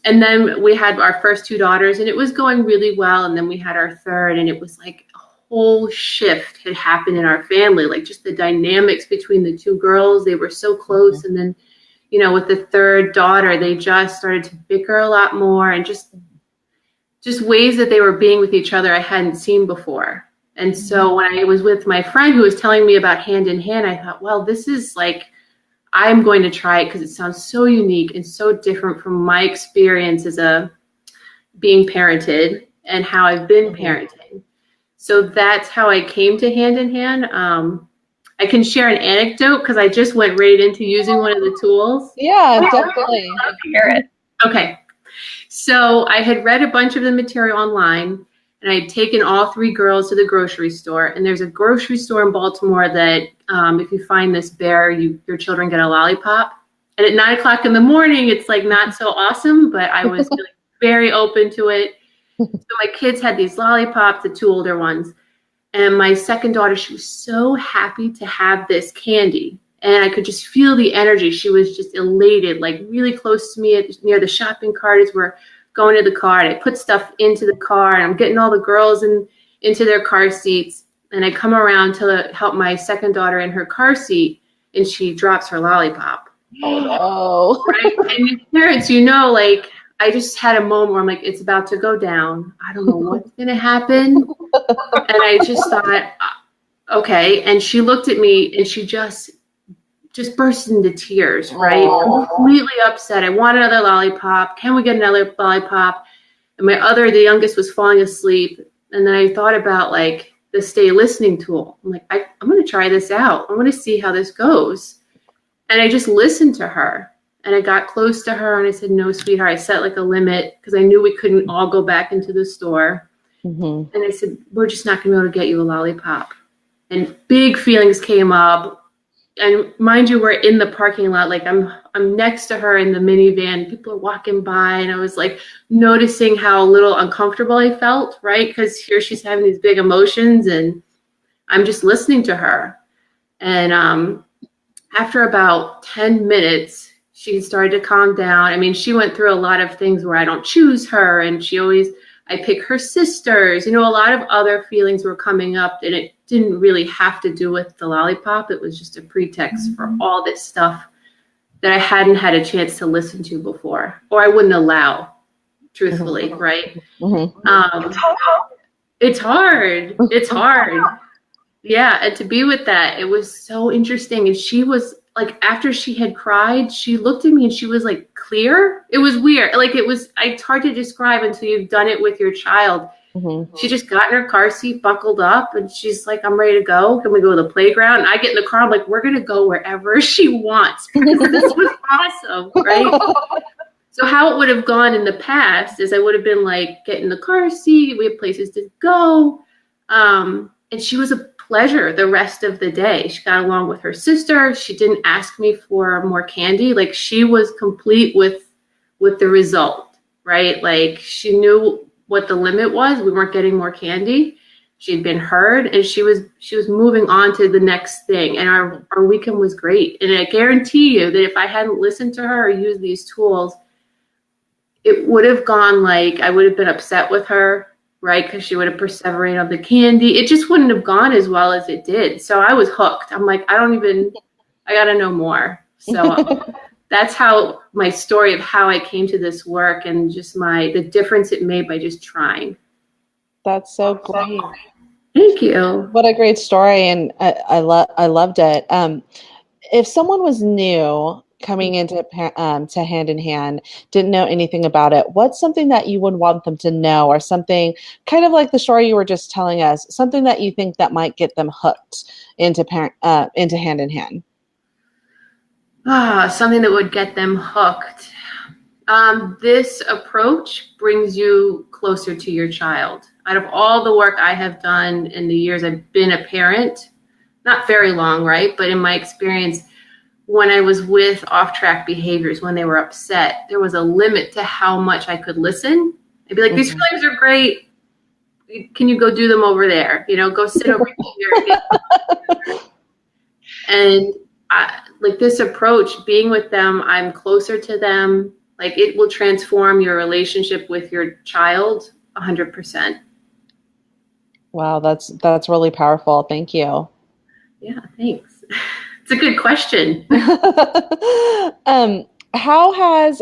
S9: And then we had our first 2 daughters, and it was going really well. And then we had our third, and it was like a whole shift had happened in our family, like just the dynamics between the 2 girls. They were so close. And then, you know, with the third daughter, they just started to bicker a lot more, and just ways that they were being with each other I hadn't seen before. And so when I was with my friend who was telling me about Hand in Hand, I thought, well, this is like, I'm going to try it because it sounds so unique and so different from my experience as being parented and how I've been parenting. So that's how I came to Hand in Hand. I can share an anecdote because I just went right into using one of the tools.
S1: Yeah, definitely.
S2: Love to hear it.
S9: Okay. So I had read a bunch of the material online, and I had taken all 3 girls to the grocery store. And there's a grocery store in Baltimore that if you find this bear, your children get a lollipop. And at 9 o'clock in the morning, it's like not so awesome, but I was feeling very open to it. So my kids had these lollipops, the 2 older ones. And my second daughter, she was so happy to have this candy. And I could just feel the energy. She was just elated, like really close to me near the shopping cart as we're going to the car. And I put stuff into the car, and I'm getting all the girls into their car seats. And I come around to help my second daughter in her car seat, and she drops her lollipop.
S1: Oh,
S9: Right? And as parents, you know, like, I just had a moment where I'm like, it's about to go down. I don't know what's going to happen. And I just thought, okay. And she looked at me, and she just burst into tears, right? Completely upset. I want another lollipop. Can we get another lollipop? And the youngest was falling asleep. And then I thought about like the stay listening tool. I'm like, I'm going to try this out. I want to see how this goes. And I just listened to her, and I got close to her, and I said, no, sweetheart. I set like a limit because I knew we couldn't all go back into the store. And I said, we're just not going to be able to get you a lollipop. And big feelings came up. And mind you, we're in the parking lot. Like I'm next to her in the minivan. People are walking by, and I was like noticing how a little uncomfortable I felt, right? Because here she's having these big emotions, and I'm just listening to her. And after about 10 minutes, she started to calm down. I mean, she went through a lot of things where I don't choose her, and I pick her sisters. You know, a lot of other feelings were coming up, and it didn't really have to do with the lollipop. It was just a pretext for all this stuff that I hadn't had a chance to listen to before, or I wouldn't allow, truthfully, right? It's hard. It's hard. Yeah, and to be with that, it was so interesting. And she was like, after she had cried, she looked at me and she was like clear. It was weird. Like it's hard to describe until you've done it with your child. She just got in her car seat, buckled up, and she's like, I'm ready to go. Can we go to the playground? And I get in the car. I'm like, we're going to go wherever she wants, because this was awesome, right? So how it would have gone in the past is I would have been like, get in the car seat. We have places to go. And she was a pleasure the rest of the day. She got along with her sister. She didn't ask me for more candy. Like, she was complete with the result, right? Like, she knew what the limit was. We weren't getting more candy. She'd been heard, and she was moving on to the next thing. And our weekend was great. And I guarantee you that if I hadn't listened to her or used these tools, it would have gone like, I would have been upset with her, right? Because she would have perseverated on the candy. It just wouldn't have gone as well as it did. So I was hooked. I'm like, I got to know more. So that's how my story of how I came to this work, and just the difference it made by just trying.
S1: That's so great.
S9: Thank you.
S1: What a great story. And I loved it. If someone was new coming into to Hand in Hand, didn't know anything about it, what's something that you would want them to know, or something kind of like the story you were just telling us, something that you think that might get them hooked into Hand in Hand?
S9: Something that would get them hooked. This approach brings you closer to your child. Out of all the work I have done in the years I've been a parent, not very long, right? But in my experience, when I was with off-track behaviors, when they were upset, there was a limit to how much I could listen. I'd be like, these feelings are great. can you go do them over there? Go sit over here. And like this approach, being with them, I'm closer to them. Like it will transform your relationship with your child 100%.
S1: Wow, that's really powerful. Thank you.
S9: Yeah, thanks. It's a good question.
S1: How has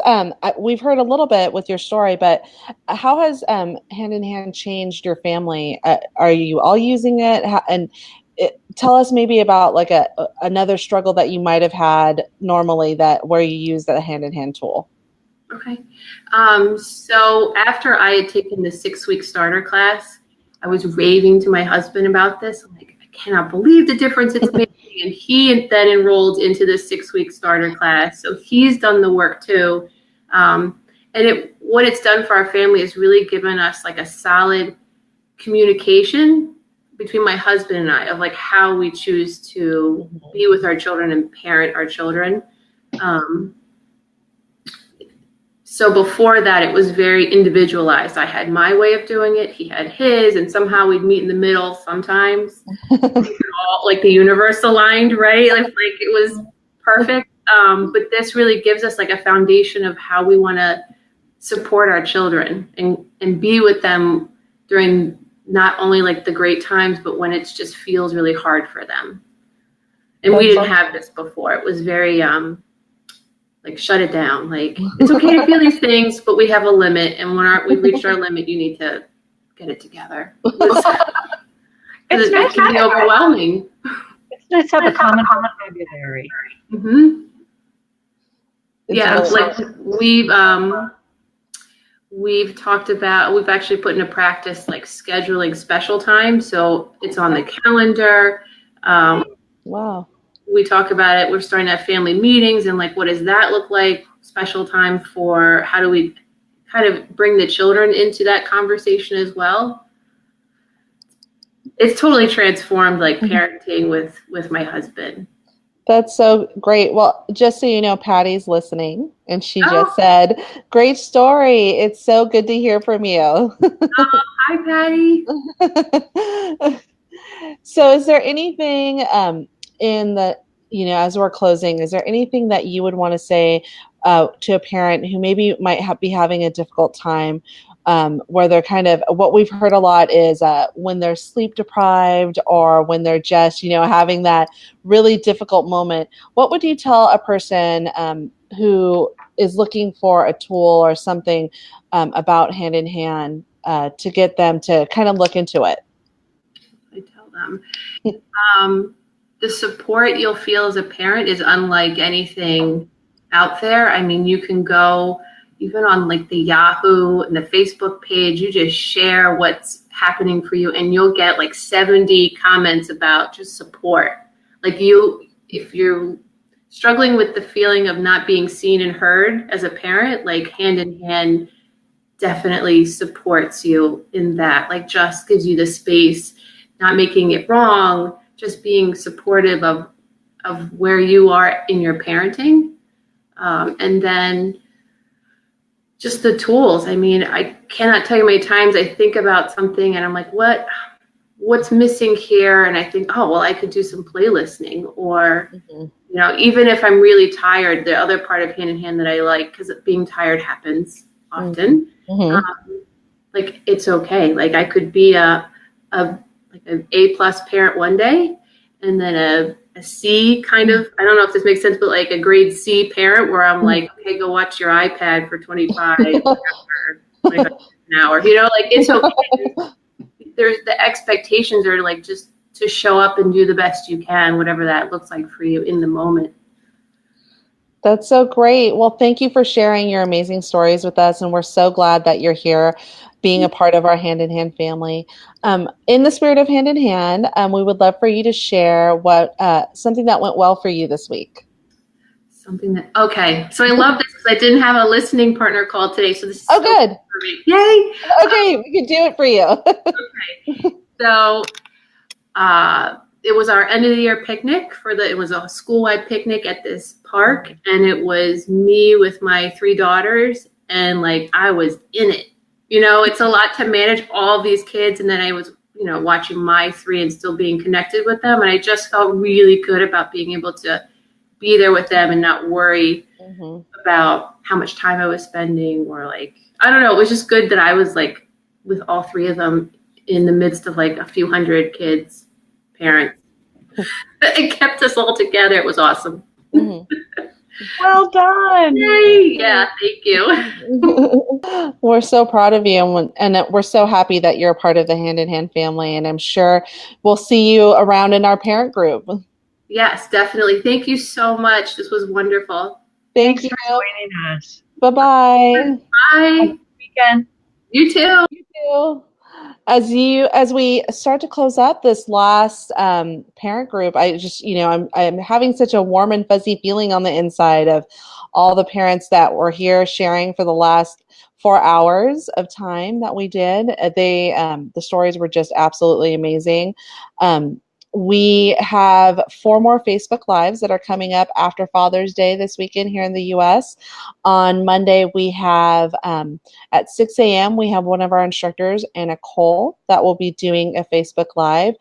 S1: we've heard a little bit with your story, but how has Hand in Hand changed your family? Are you all using it? Tell us maybe about like another struggle that you might have had normally where you use the Hand in Hand tool.
S9: Okay. So after I had taken the 6-week starter class, I was raving to my husband about this. I'm like, I cannot believe the difference it's making. And he then enrolled into the 6-week starter class. So he's done the work too. And what it's done for our family is really given us like a solid communication between my husband and I of like how we choose to be with our children and parent our children. So before that, it was very individualized. I had my way of doing it. He had his, and somehow we'd meet in the middle sometimes. All, like the universe aligned, right? Like it was perfect. But this really gives us like a foundation of how we want to support our children and be with them during not only like the great times, but when it just feels really hard for them. And we didn't have this before. It was very like shut it down. Like it's okay to feel these things, but we have a limit, and when we've reached our limit, you need to get it together. It can be overwhelming.
S2: It's nice to have a common vocabulary.
S9: Mm-hmm. Yeah, like we've talked about, we've actually put into practice like scheduling special time, so it's on the calendar.
S1: Wow.
S9: We talk about it. We're starting to have family meetings, and like, what does that look like? Special time for how do we kind of bring the children into that conversation as well? It's totally transformed like parenting with my husband.
S1: That's so great. Well, just so you know, Patty's listening, and she just said, great story. It's so good to hear from you.
S9: Hi, Patty.
S1: So is there anything in the, as we're closing, is there anything that you would want to say to a parent who maybe might be having a difficult time where they're kind of, what we've heard a lot is when they're sleep deprived or when they're just, having that really difficult moment? What would you tell a person who is looking for a tool or something about Hand in Hand to get them to kind of look into it?
S9: I tell them the support you'll feel as a parent is unlike anything out there. I mean, you can go even on like the Yahoo and the Facebook page, you just share what's happening for you, and you'll get like 70 comments about just support. Like if you're struggling with the feeling of not being seen and heard as a parent, like Hand in Hand definitely supports you in that, like just gives you the space, not making it wrong, just being supportive of where you are in your parenting. And then just the tools. I mean, I cannot tell you how many times I think about something and I'm like, what's missing here? And I think, oh, well, I could do some play listening, or, even if I'm really tired, the other part of Hand in Hand that I like, because being tired happens often, like it's okay. Like I could be an A+ parent one day, and then a C kind of, I don't know if this makes sense, but like a grade C parent where I'm like, okay, go watch your iPad for 25 an hour, like it's okay. There's the expectations are like just to show up and do the best you can, whatever that looks like for you in the moment.
S1: That's so great. Well, thank you for sharing your amazing stories with us. And we're so glad that you're here being a part of our Hand in Hand family. In the spirit of Hand in Hand, we would love for you to share something that went well for you this week.
S9: Okay. So I love this because I didn't have a listening partner call today. So this is
S1: good.
S9: For me. Yay.
S1: Okay. We can do it for you.
S9: Okay. So it was our end of the year picnic it was a school-wide picnic at this park. And it was me with my 3 daughters. And like, I was in it. It's a lot to manage all these kids. And then I was, watching my 3 and still being connected with them. And I just felt really good about being able to be there with them and not worry about how much time I was spending or like, I don't know. It was just good that I was like with all 3 of them in the midst of like a few hundred kids, parents. It kept us all together. It was awesome.
S1: Well done.
S9: Yay. Yeah, thank you.
S1: We're so proud of you, and we're so happy that you're a part of the Hand in Hand family, and I'm sure we'll see you around in our parent group.
S9: Yes, definitely. Thank you so much. This was wonderful.
S1: Thanks
S2: for joining us.
S1: Bye-bye.
S9: Bye.
S2: Weekend.
S9: You too.
S1: You too. As we start to close up this last parent group, I just, I'm having such a warm and fuzzy feeling on the inside of all the parents that were here sharing for the last 4 hours of time that we did. The stories were just absolutely amazing. We have 4 more Facebook Lives that are coming up after Father's Day this weekend here in the U.S. On Monday, we have at 6 a.m., we have one of our instructors, Anna Cole, that will be doing a Facebook Live.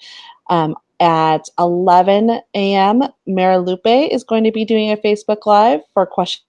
S1: At 11 a.m., Mara Lupe is going to be doing a Facebook Live for questions